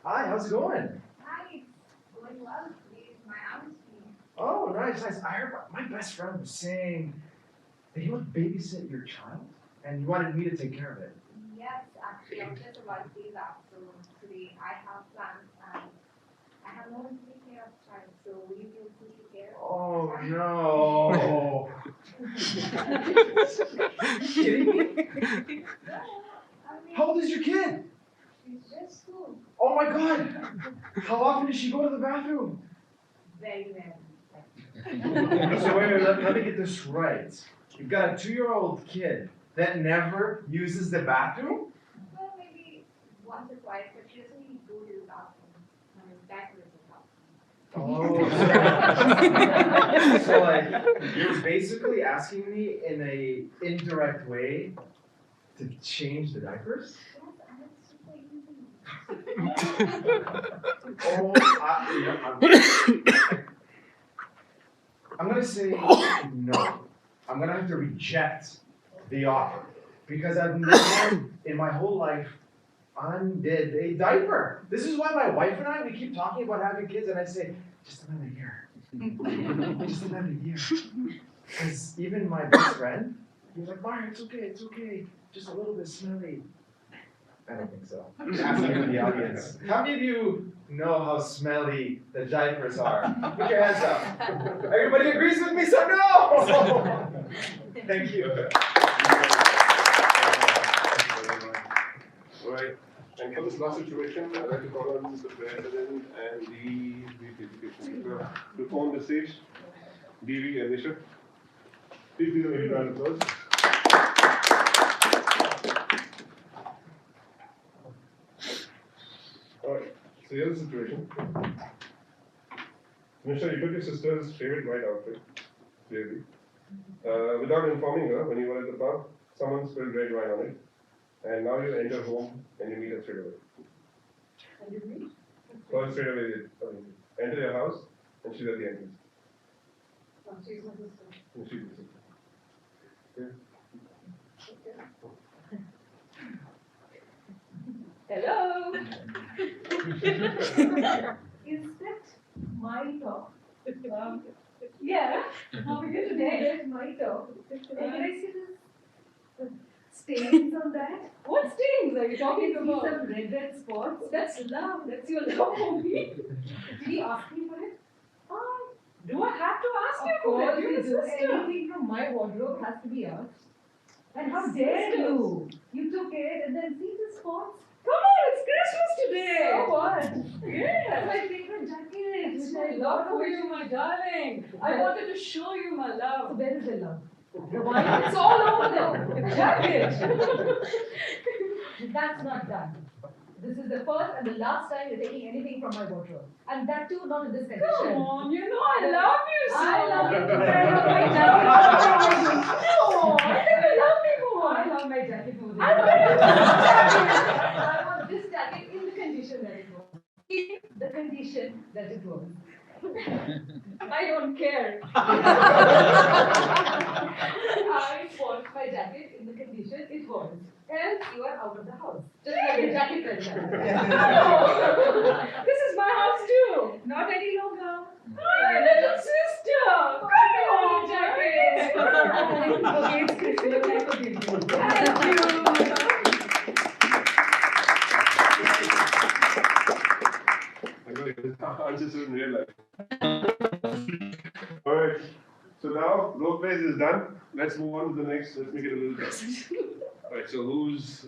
Hi, how's it going? Hi, it's going well. Today is my aunt's week. Oh, nice. I heard my best friend was saying that he would babysit your child, and you wanted me to take care of it. Yes, actually, I was just about to say that. So today I have plans have no one to take care of the child, so will you be able to take care? Oh no! You kidding me? How old is your kid? It's just two. Oh my god! How often does she go to the bathroom? Very rarely. So wait, let me get this right. You've got a 2-year-old kid that never uses the bathroom? Well, maybe once or twice, but she doesn't really go to the bathroom. When his diaper is out. Oh, so like you're basically asking me in a indirect way to change the diapers? Oh, I'm gonna say no. I'm gonna have to reject the offer because I've never in my whole life undid a diaper. This is why my wife and we keep talking about having kids, and I say, just another year. Just another year. Because even my best friend, he's like, Mario, it's okay. Just a little bit smelly. I don't think so. I'm just asking you in the audience. How many of you know how smelly the diapers are? Put your hands up. Everybody agrees with me, so no! Thank you. All right. And for this last situation, I'd like to call on the president and the education teacher to phone the stage. DV and Nisha. Please give them a round of applause. Alright, so here's the situation. Nisha, you took your sister's favorite white outfit, clearly. Without informing her, when you were at the pub, someone spilled red wine on it. And now you enter home and you meet her straight away. And you meet? First straight away, enter your house and she's at the entrance. Oh, she's my sister. And she's your sister. Yeah. Hello. Is that my talk? Yeah. How are you today? That's my talk. Can I see this? Stains on that? What stains are you talking about? Some red spots. That's love. That's your love for me. Did he ask me for it? Do I have to ask you for it? You're the sister. Anything from my wardrobe has to be asked. And how dare you? You took it and then see the spots. Come on, it's Christmas today. So what? Yeah, that's my favorite jacket. It's my love for you, my darling. I wanted to show you my love. So where is the love? The wine, it's all over the jacket. That's not done. This is the first and the last time you're taking anything from my wardrobe. And that too, not in this condition. Come on, you know I love you so. I love you too. I love my jacket. No, I think you love me more. I love my jacket more. I want this jacket in the condition that it was. In the condition that it was. I don't care. I want my jacket in the condition it was. Else you are out of the house. Just like the jacket right now. This is my house too. Not any longer. My little sister. Come on, jacket. Okay, it's Christmas. I forgive you. Thank you. Answers in real life. Alright, so now role plays is done. Let's move on to the next. Let's make it a little tough. Alright, so who's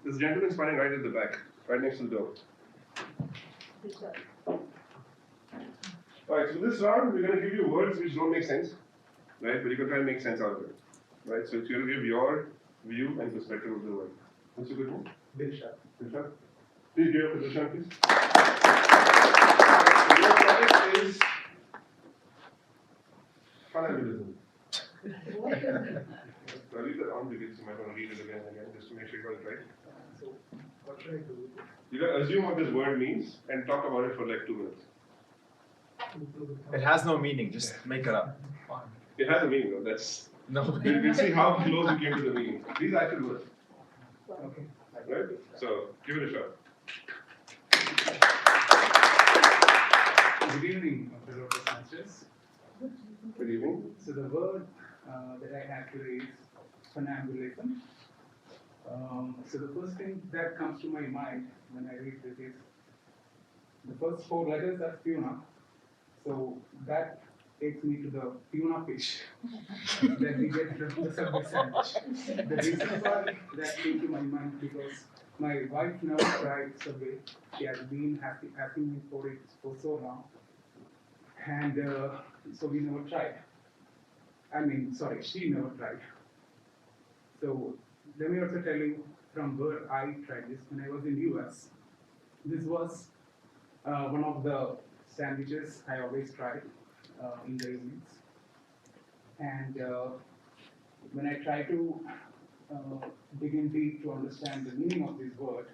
this gentleman standing right at the back, right next to the door. Alright, so this round we're going to give you words which don't make sense, right? But you can try and make sense out of it, right? So it's going to give your view and perspective of the word. What's your good name? Dilshan. Dilshan? Please give up to Dilshan, please. Your topic is funnibilism. I'll leave that on because you might want to read it again and again just to make sure you got it right. So, what should I do? You can assume what this word means and talk about it for like 2 minutes. It has no meaning, just make it up. It has a meaning though, that's... No. We'll see how close you came to the meaning. These are actual words. Okay. Right? So, give it a shot. Good evening, Dr. Sanchez. Good evening. So the word that I have today is funambulism. So the first thing that comes to my mind when I read this is the first 4 letters, that's Puna. So that takes me to the Puna fish that we get from the Subway sandwich. The reason for that came to my mind because my wife never tried Subway. She has been asking me for it for so long. And so we never tried. She never tried. So let me also tell you from where I tried this when I was in US. This was one of the sandwiches I always try in the evenings. And when I try to dig in deep to understand the meaning of this word,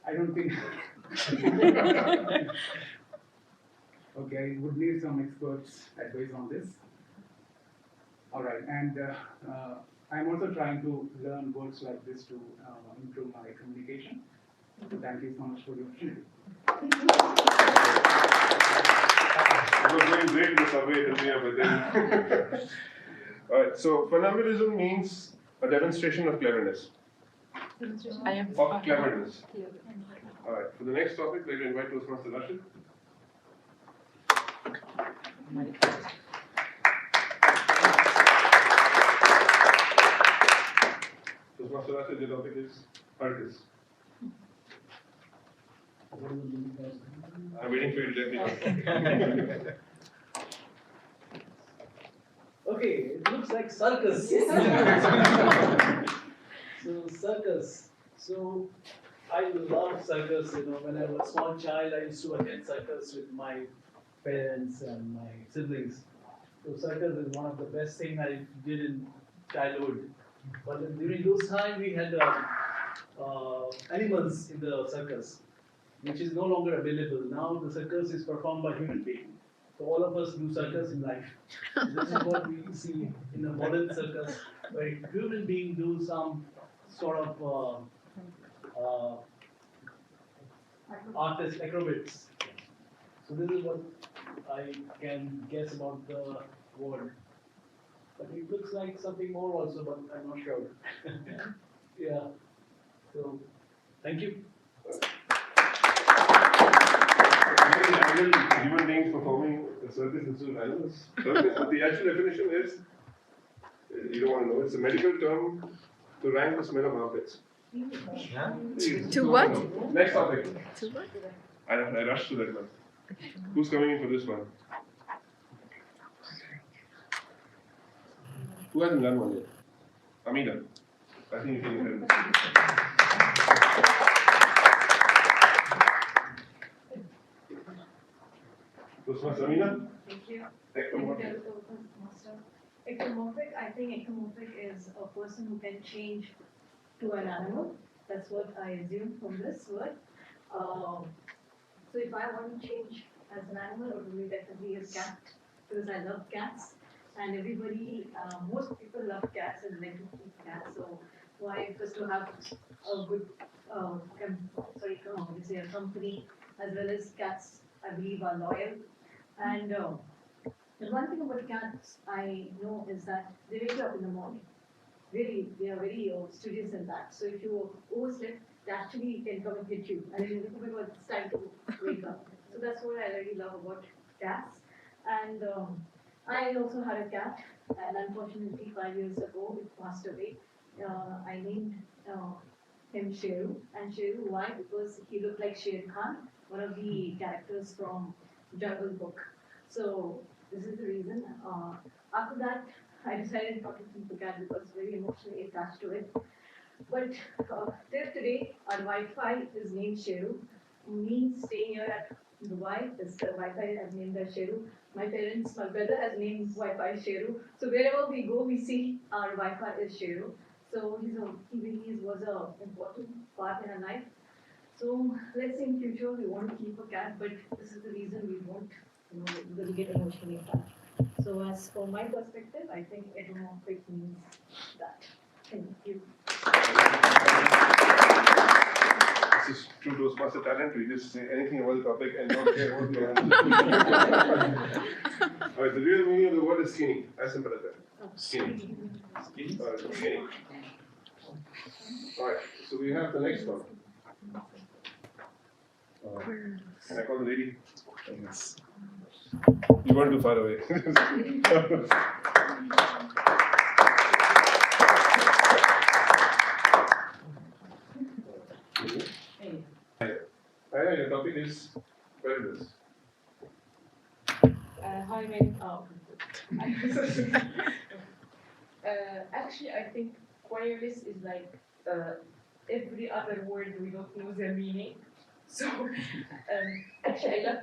I don't think. Okay, I would need some experts' advice on this. All right, and I'm also trying to learn words like this to improve my communication. So thank you so much for the opportunity. You were doing great in the Subway, but then. Alright, so funambulism means a demonstration of cleverness. Of cleverness. Alright, for the next topic, we're going to invite Toastmaster Rashid. Toastmaster Rashid, the topic is artists. I'm waiting for you to let me know. Okay, it looks like circus. So circus. So I love circus. When I was a small child, I used to attend circus with my parents and my siblings. So circus is one of the best things I did in childhood. But during those times, we had animals in the circus, which is no longer available. Now the circus is performed by human beings. So all of us do circus in life. This is what we see in a modern circus, where human beings do some sort of artist acrobats. So this is what I can guess about the word. But it looks like something more also, but I'm not sure. Yeah. So, thank you. Human beings performing a circus instead of animals. Circus, but the actual definition is, you don't want to know, it's a medical term to rank the smell of armpits. To what? Next topic. To what? I rushed to that one. Who's coming in for this one? Who hasn't done one yet? Amina. I think you can hear it. Toastmaster Amina? Thank you. Ectomorphic. Ectomorphic, I think ectomorphic is a person who can change to an animal. That's what I assume from this word. So if I want to change as an animal, it would be definitely a cat, because I love cats. And everybody, most people love cats and like to keep cats. So why first to have a good, a company, as well as cats, I believe are loyal. And the one thing about cats I know is that they wake you up in the morning. Really, they are very studious in that. So if you oversleep, they actually can come and hit you. And then it's time to wake up. So that's what I really love about cats. And I also had a cat, and unfortunately 5 years ago it passed away. I named him Sheru. And Sheru, why? Because he looked like Sher Khan, one of the characters from Jungle Book. So this is the reason. After that, I decided not to keep the cat because very emotionally attached to it. But till today, our Wi-Fi is named Sheru. Me staying here at Dubai, this Wi-Fi I've named as Sheru. My brother has named Wi-Fi Sheru. So wherever we go, we see our Wi-Fi is Sheru. So he was an important part in our life. So let's say in future we want to keep a cat, but this is the reason we won't, because we get emotionally attached. So as for my perspective, I think ectomorphic means that. Thank you. This is true Toastmaster talent. We just say anything about the topic and not care what the answer. Alright, the real meaning of the word is skinny. As simple as that. Skinny. Skinny. Alright, so we have the next one. Can I call the lady? Yes. You weren't too far away. Hi, your topic is stupendous. Hi, man. Actually, I think querulous is like every other word we don't know the meaning. So, actually, I love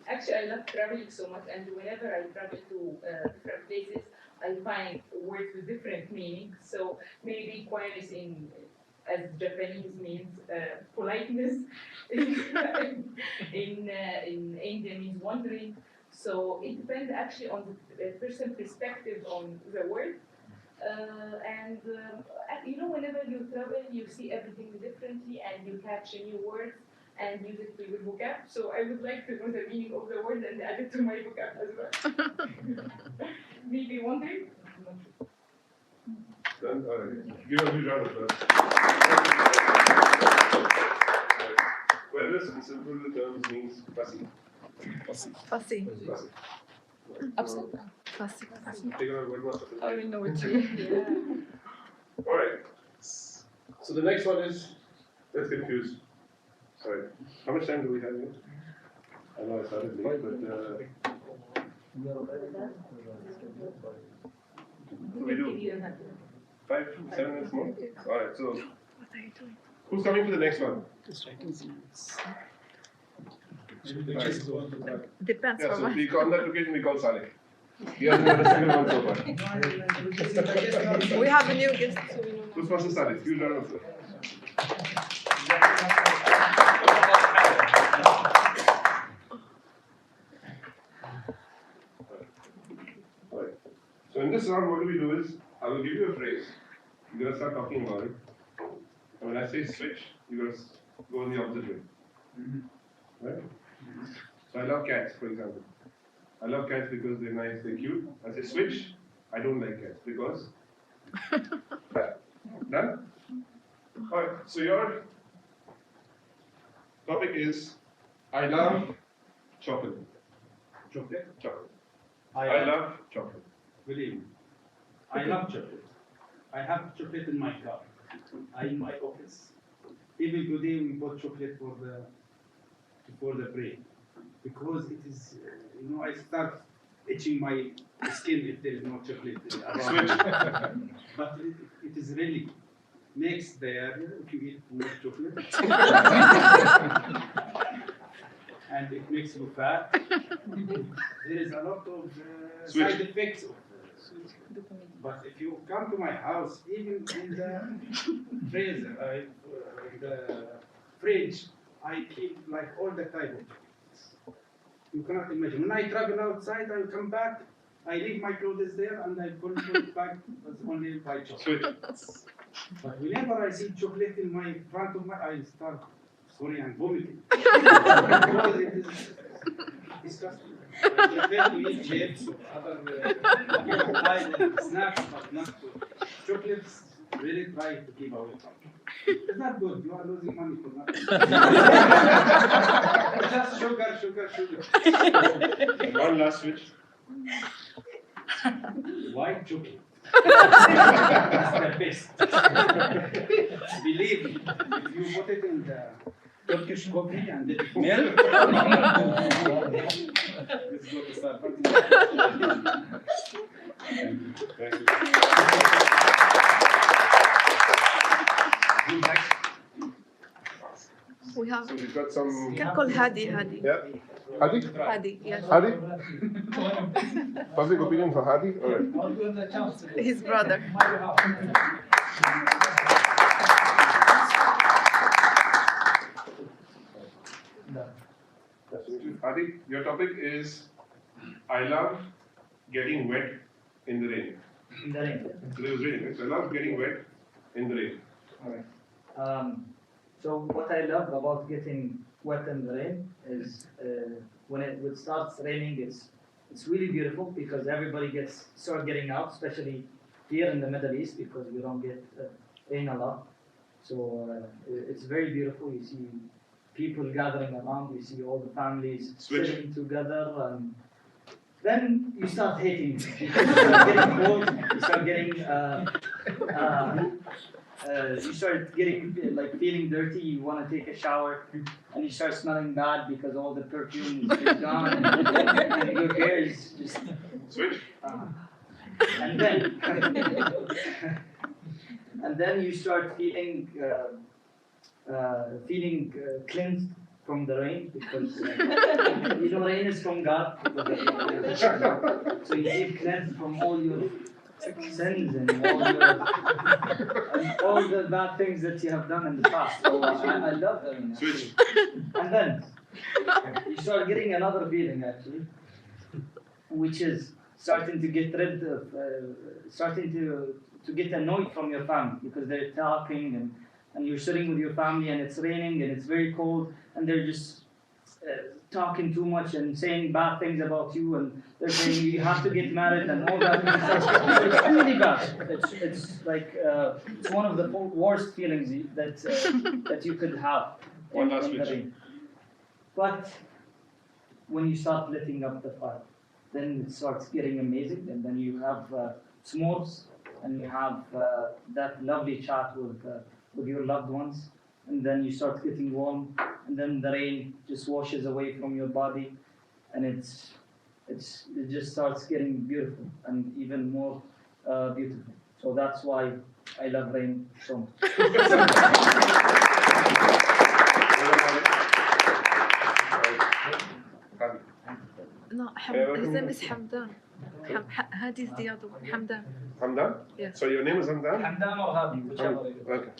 actually, I love traveling so much, and whenever I travel to different places, I find words with different meanings. So maybe querulous as Japanese means politeness, in India means wondering. So it depends actually on the person's perspective on the word. Whenever you travel, you see everything differently and you catch new words and use it to your vocab. So I would like to know the meaning of the word and add it to my vocab as well. Maybe one day. Done? All right. Give a huge round of applause. Querulous in simple terms means fussy. Fussy. Fussy. Upset? Fussy. Figure out what was the I don't know what you. All right. So the next one is, let's confused. Sorry. How much time do we have here? I know I started late, but we do 5, 7 minutes more. All right. So who's coming for the next one? Depends Yeah. on So what. we on that occasion we call Saleh. He hasn't had a single one so far. We have a new guest. So we know now. Who's Pastor Saleh? Huge round of applause. Alright. So in this round, what we do is, I will give you a phrase. You're gonna start talking about it. And when I say switch, you're gonna go in the opposite way. Right? So I love cats, for example. I love cats because they're nice, they're cute. I say switch, I don't like cats because. Done? Alright, so your topic is I love chocolate. Chocolate? Chocolate. I love chocolate. Good evening. I love chocolate. I have chocolate in my car. In my office. Even today we bought chocolate for the brain. Because it is, I start itching my skin if there is no chocolate around. But it is really makes if you eat more chocolate. And it makes you fat. There is a lot of side effects of but if you come to my house, even in the freezer, the fridge, I keep like all the type of chocolates. You cannot imagine. When I travel outside, I come back, I leave my clothes there, and I put it back as only by chocolate. But whenever I see chocolate in my front of I start and vomiting. Because it is disgusting. I prefer to eat chips or other snacks, but not chocolates. Really try to keep away from it. It's not good. You are losing money for nothing. Just sugar. One last switch. White chocolate. That's the best. Believe me, if you put it in the Turkish coffee and the milk. Let's go to Starbucks. Thank you. We have. So we've got some. You can call Hadi. Yeah. Hadi? Hadi, yes. Hadi? Public opinion for Hadi? All right. His brother. Hadi, your topic is I love getting wet in the rain. In the rain. So it was raining. So I love getting wet in the rain. Alright. So what I love about getting wet in the rain is when it starts raining, it's really beautiful because everybody start getting out, especially here in the Middle East because we don't get rain a lot. So it's very beautiful. You see people gathering around, you see all the families sitting together, and then you start hating people. You start getting cold, you start getting you start getting like feeling dirty, you want to take a shower, and you start smelling bad because all the perfume is gone, and your hair is just and then and then you start feeling cleansed from the rain, because you know rain is from God, so you get cleansed from all your sins and all the bad things that you have done in the past. So I love the rain. Actually. And then you start getting another feeling actually, which is starting to get rid of, starting to get annoyed from your family, because they're talking and you're sitting with your family and it's raining and it's very cold and they're just talking too much and saying bad things about you, and they're saying you have to get married and all that. It's really bad. It's like it's one of the worst feelings that you could have. One last switch. But when you start letting up the fire, then it starts getting amazing, and then you have s'mores, and you have that lovely chat with your loved ones, and then you start getting warm, and then the rain just washes away from your body, and it just starts getting beautiful and even more beautiful. So that's why I love rain so much. No, his name is Hamdan. Hadi is the other one. Hamdan. Hamdan? Yes. So your name is Hamdan? Hamdan or Hadi, whichever. Okay.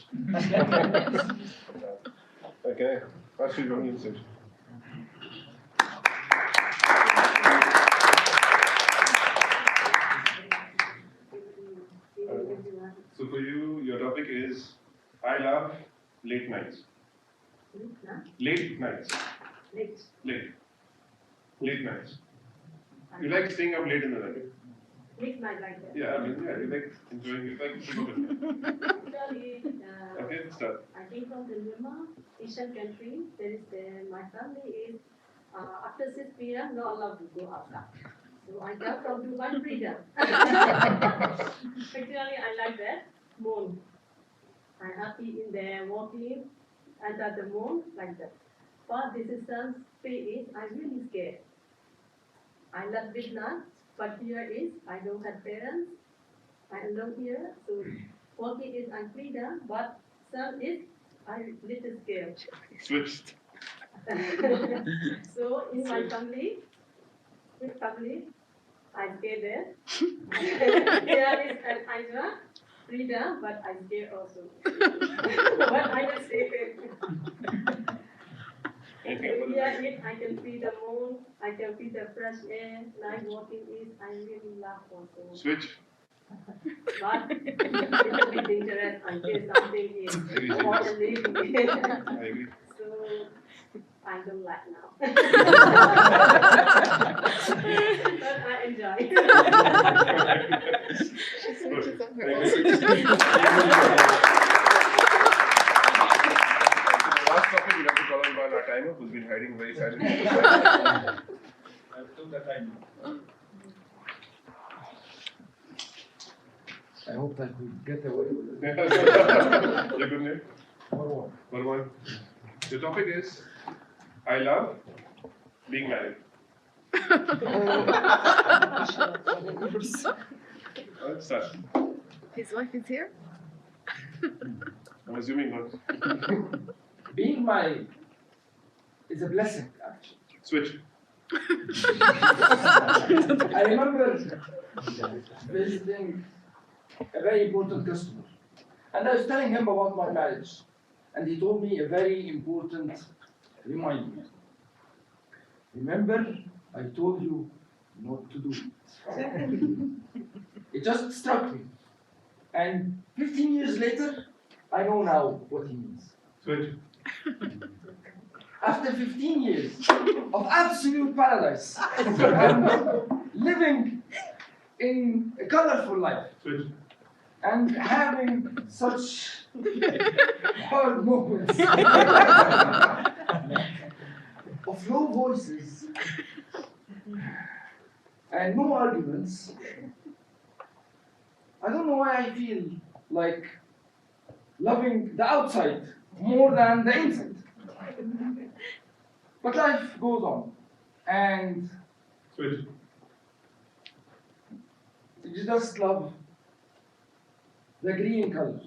Okay. What should you need to say? So for you, your topic is I love late nights. Late nights. Late nights. You like staying up late in the night? Late night like that. Yeah, I mean, yeah, you like enjoying it. Actually, Okay, start. I came from the Myanmar, Asian country. There is my family is after 6 p.m. not allowed to go outside. So I come from Dubai freedom. Actually, I like that moon. I'm happy in there walking under the moon like that. But this is some space. I'm really scared. I love Vietnam, but here is I don't have parents. I alone here, so walking is I'm freedom, but some is I'm little scared. Switched. So in my family, I stay there. Here is an Aisha, freedom, but I'm scared also. But I will stay there. Yeah, I can feel the moon, I can feel the fresh air, night walking is, I really love also. Switch. But it's a bit dangerous until something is more than living. I agree. So I don't like now. But I enjoy. She switches on her own. Last topic, we have to call on our timer who's been hiding very silently. I took the time. I hope I could get away with it. Your good name? Marwan. Marwan. The topic is I love being married. Let's start. His wife is here? I'm assuming not. Being married is a blessing, actually. Switch. I remember visiting a very important customer, and I was telling him about my marriage, and he told me a very important reminder. Remember, I told you not to do it. It just struck me, and 15 years later, I know now what he means. Switch. After 15 years of absolute paradise and living in a colorful life, Switch. and having such hard moments of low voices and no arguments. I don't know why I feel like loving the outside more than the inside. But life goes on, and you just love the green color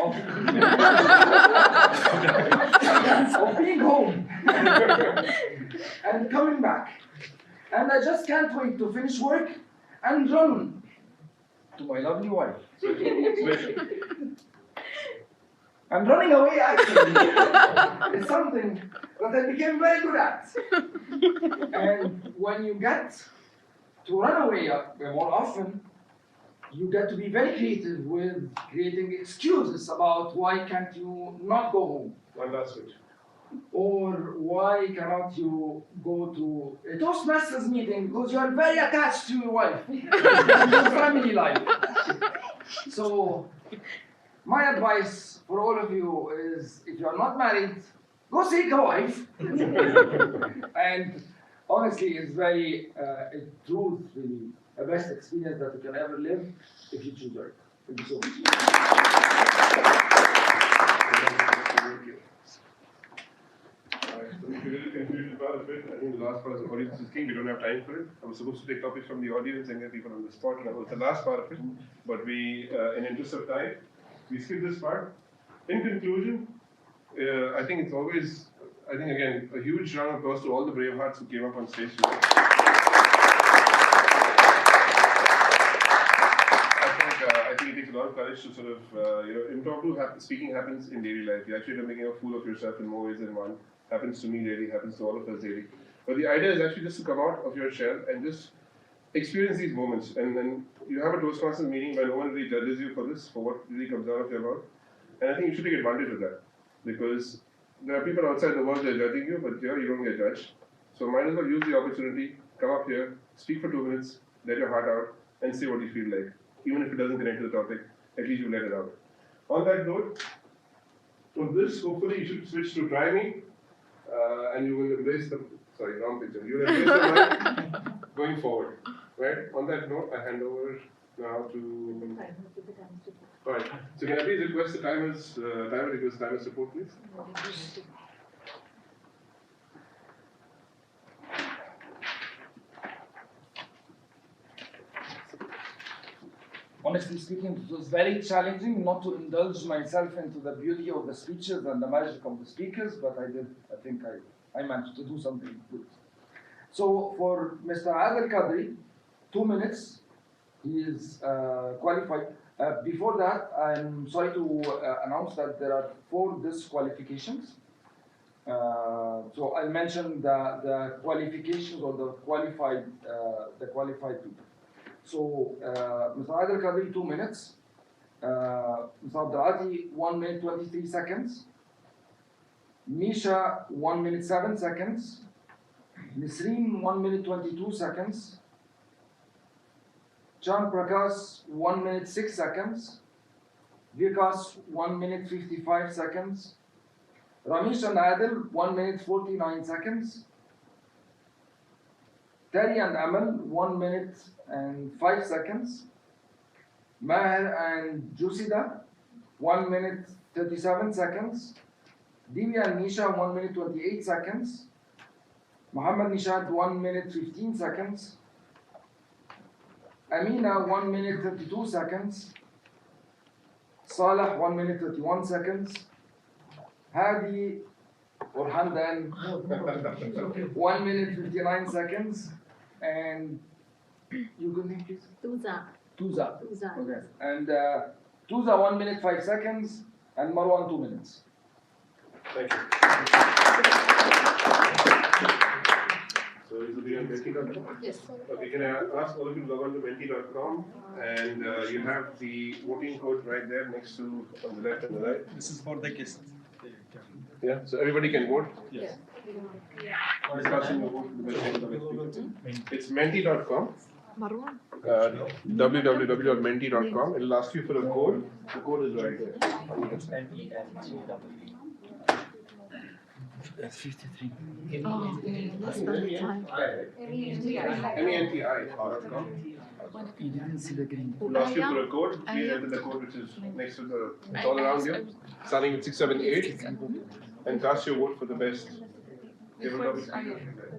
of, of being home and coming back. And I just can't wait to finish work and run to my lovely wife. And running away actually is something that I became very good at. And when you get to run away more often, you get to be very creative with creating excuses about why can't you not go home. One last switch. Or why cannot you go to a Toastmasters meeting because you are very attached to your wife and your family life. So my advice for all of you is, if you are not married, go seek a wife. And honestly, it's very, a truth, really, the best experience that you can ever live if you choose right. Thank you so much. So if you really conclude the part of it, I think the last part is the audience is king. We don't have time for it. I was supposed to take topics from the audience and get people on the spot, and that was the last part of it. But we, in interest of time, we skip this part. In conclusion, I think it's always, I think again, a huge round of applause to all the brave hearts who came up on stage today. I think it takes a lot of courage to sort of, impromptu speaking happens in daily life. You actually end up making a fool of yourself in more ways than one. Happens to me daily, happens to all of us daily. But the idea is actually just to come out of your shell and just experience these moments. And then you have a Toastmasters meeting where no one really judges you for this, for what really comes out of your mouth. And I think you should take advantage of that. Because there are people outside the world that are judging you, but here you don't get judged. So might as well use the opportunity, come up here, speak for 2 minutes, let your heart out, and say what you feel like. Even if it doesn't connect to the topic, at least you let it out. On that note, from this, hopefully you should switch to Try Me, and you will embrace the, sorry, wrong picture. You will embrace the life going forward. Right? On that note, I hand over now to. Alright. So can I please request the timer's support, please? Honestly speaking, it was very challenging not to indulge myself into the beauty of the speeches and the magic of the speakers, but I did. I think I managed to do something good. So for Mr. Adel Kadri, 2 minutes, he is qualified. Before that, I'm sorry to announce that there are 4 disqualifications. So I'll mention the qualifications or the qualified people. So, Mr. Adel Kadri, 2 minutes. Mr. Abdelati, 1 minute 23 seconds. Misha, 1 minute 7 seconds. Nisreen, 1 minute 22 seconds. Chan Prakash, 1 minute 6 seconds. Vikas, 1 minute 55 seconds. Ramesh and Adil, 1 minute 49 seconds. Terry and Amal, 1 minute and 5 seconds. Maher and Jusida, 1 minute 37 seconds. Divya and Nisha, 1 minute 28 seconds. Muhammad Nishad, 1 minute 15 seconds. Amina, 1 minute 32 seconds. Salah, 1 minute 31 seconds. Hadi or Hamdan, 1 minute 59 seconds. And you can name please? Tuza. Okay. And Tuza, 1 minute 5 seconds. And Marwan, 2 minutes. Thank you. So is it on menti.com? Yes. Okay, can I ask all of you to log on to menti.com, and you have the voting code right there next to on the left and the right. This is for the guest. Yeah, so everybody can vote. Yes. Discussing the vote. It's menti.com. Marwan. www.menti.com. It'll ask you for a code. The code is right there. It's That's 53. Oh, okay. Less than the time. MENTI.com. You didn't see the green. It'll ask you for a code. Please enter the code which is next to the, it's all around you, starting with 678, and cast your vote for the best tabletop speaker.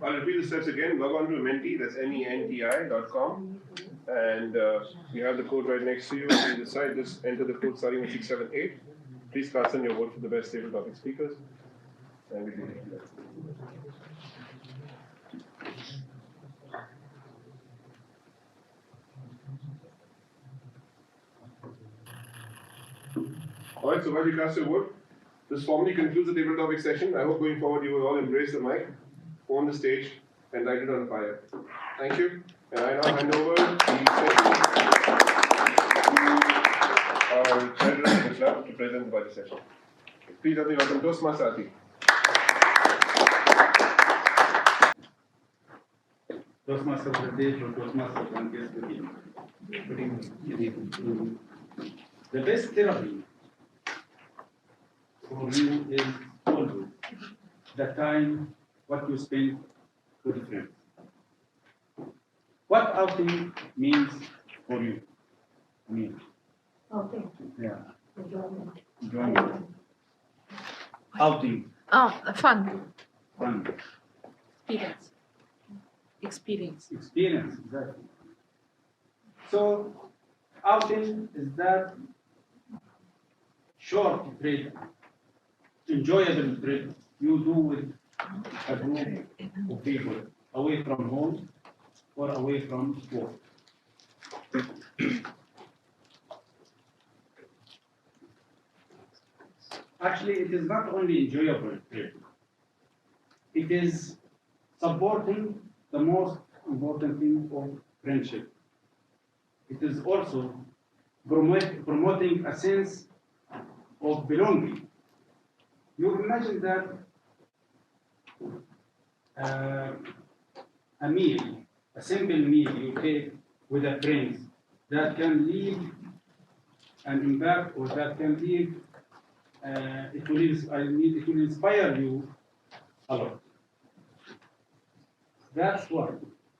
I'll repeat the steps again. Log on to Menti, that's MENTI.com, and you have the code right next to you. On the side, just enter the code starting with 678. Please cast in your vote for the best table topic speakers. And we can do that. Alright, so while you cast your vote, this formally concludes the table topic session. I hope going forward you will all embrace the mic, own the stage, and light it on fire. Thank you. And I now hand over the session to our treasurer of the club to present the budget session. Please help me welcome Toastmaster Ati. Toastmaster of the day for Toastmaster and guest good evening. The best therapy for you is always the time what you spend with friends. What outing means for you? I mean, Okay. yeah, Enjoyment. enjoyment. Outing, Oh, fun. fun, Experience. experience, exactly. So, outing is that short trip, enjoyable trip you do with a group of people away from home or away from work. Actually, it is not only enjoyable trip, it is supporting the most important thing of friendship. It is also promoting a sense of belonging. You imagine that a meal, a simple meal you take with a friend that can leave an impact or that can leave, it will inspire you a lot. That's why,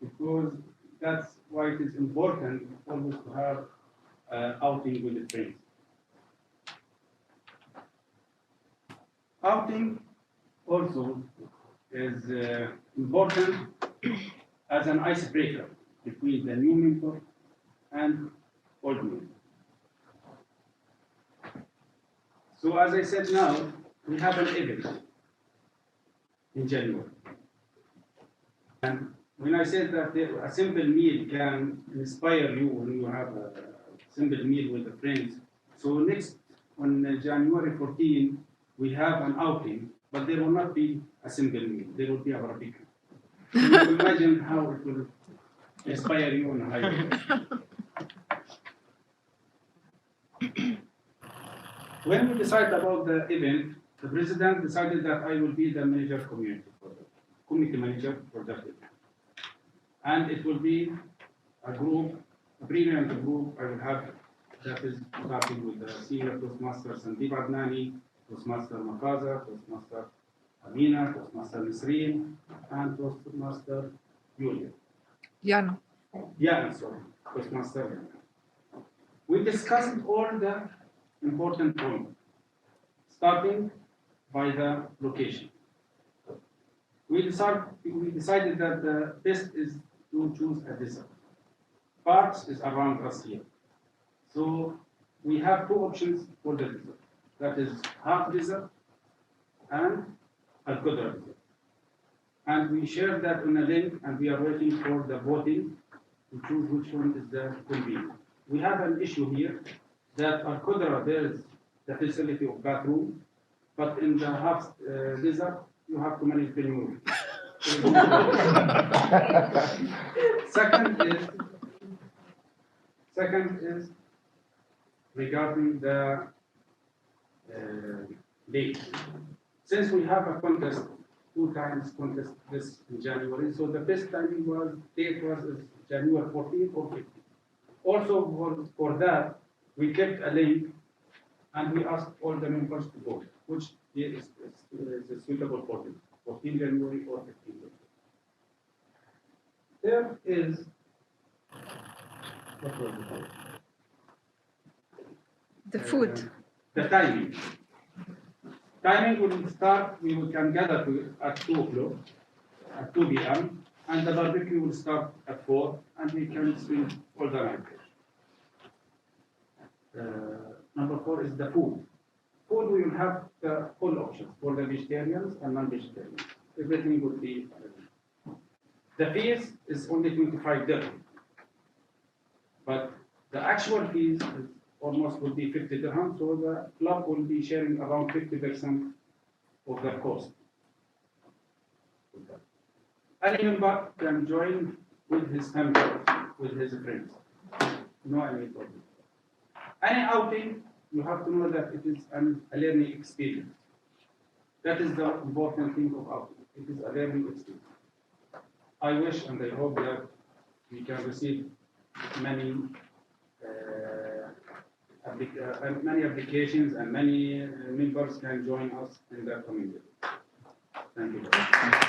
because that's why it is important always to have outing with the friends. Outing also is important as an icebreaker between the new mentor and old mentor. So as I said now, we have an event in January. And when I said that a simple meal can inspire you when you have a simple meal with the friends, so next on January 14, we have an outing, but there will not be a simple meal. There will be a barbecue. So you can imagine how it will inspire you on a high level. When we decided about the event, the president decided that I will be the manager committee manager for that event. And it will be a group, a brilliant group I will have that is starting with the senior Toastmaster Sandeep Adnani, Toastmaster Makaza, Toastmaster Amina, Toastmaster Nisreen, and Toastmaster Julia. Yana. Yeah, sorry, Toastmaster Yana. We discussed all the important points, starting by the location. We decided that the best is to choose a desert. Parks is around us here. So we have two options for the desert. That is half desert and Al-Qudra desert. And we share that on a link and we are waiting for the voting to choose which one is the convenient. we have an issue here that Al Qudra, there is the facility of bathroom, but in the half desert, you have too many film movies. Second is regarding the date. Since we have a contest, 2 times contest this in January, so the best timing date was January 14th or 15th. Also for that, we kept a link and we asked all the members to vote, which is suitable for them, 14 January or 15 January. There is, what was it? The food. The timing. Timing will start, we can gather at 2 o'clock, at 2 p.m., and the barbecue will start at 4, and we can spend all the night. Number 4 is the food. Food, we will have the full options for the vegetarians and non-vegetarians. Everything will be available. The fees is only 25 dirham, but the actual fees is almost will be 50 dirham, so the club will be sharing around 50% of the cost. Any member can join with his family, with his friends. No any problem. Any outing, you have to know that it is a learning experience. That is the important thing of outing. It is a learning experience. I wish and I hope that we can receive many applications and many members can join us in that community. Thank you very much.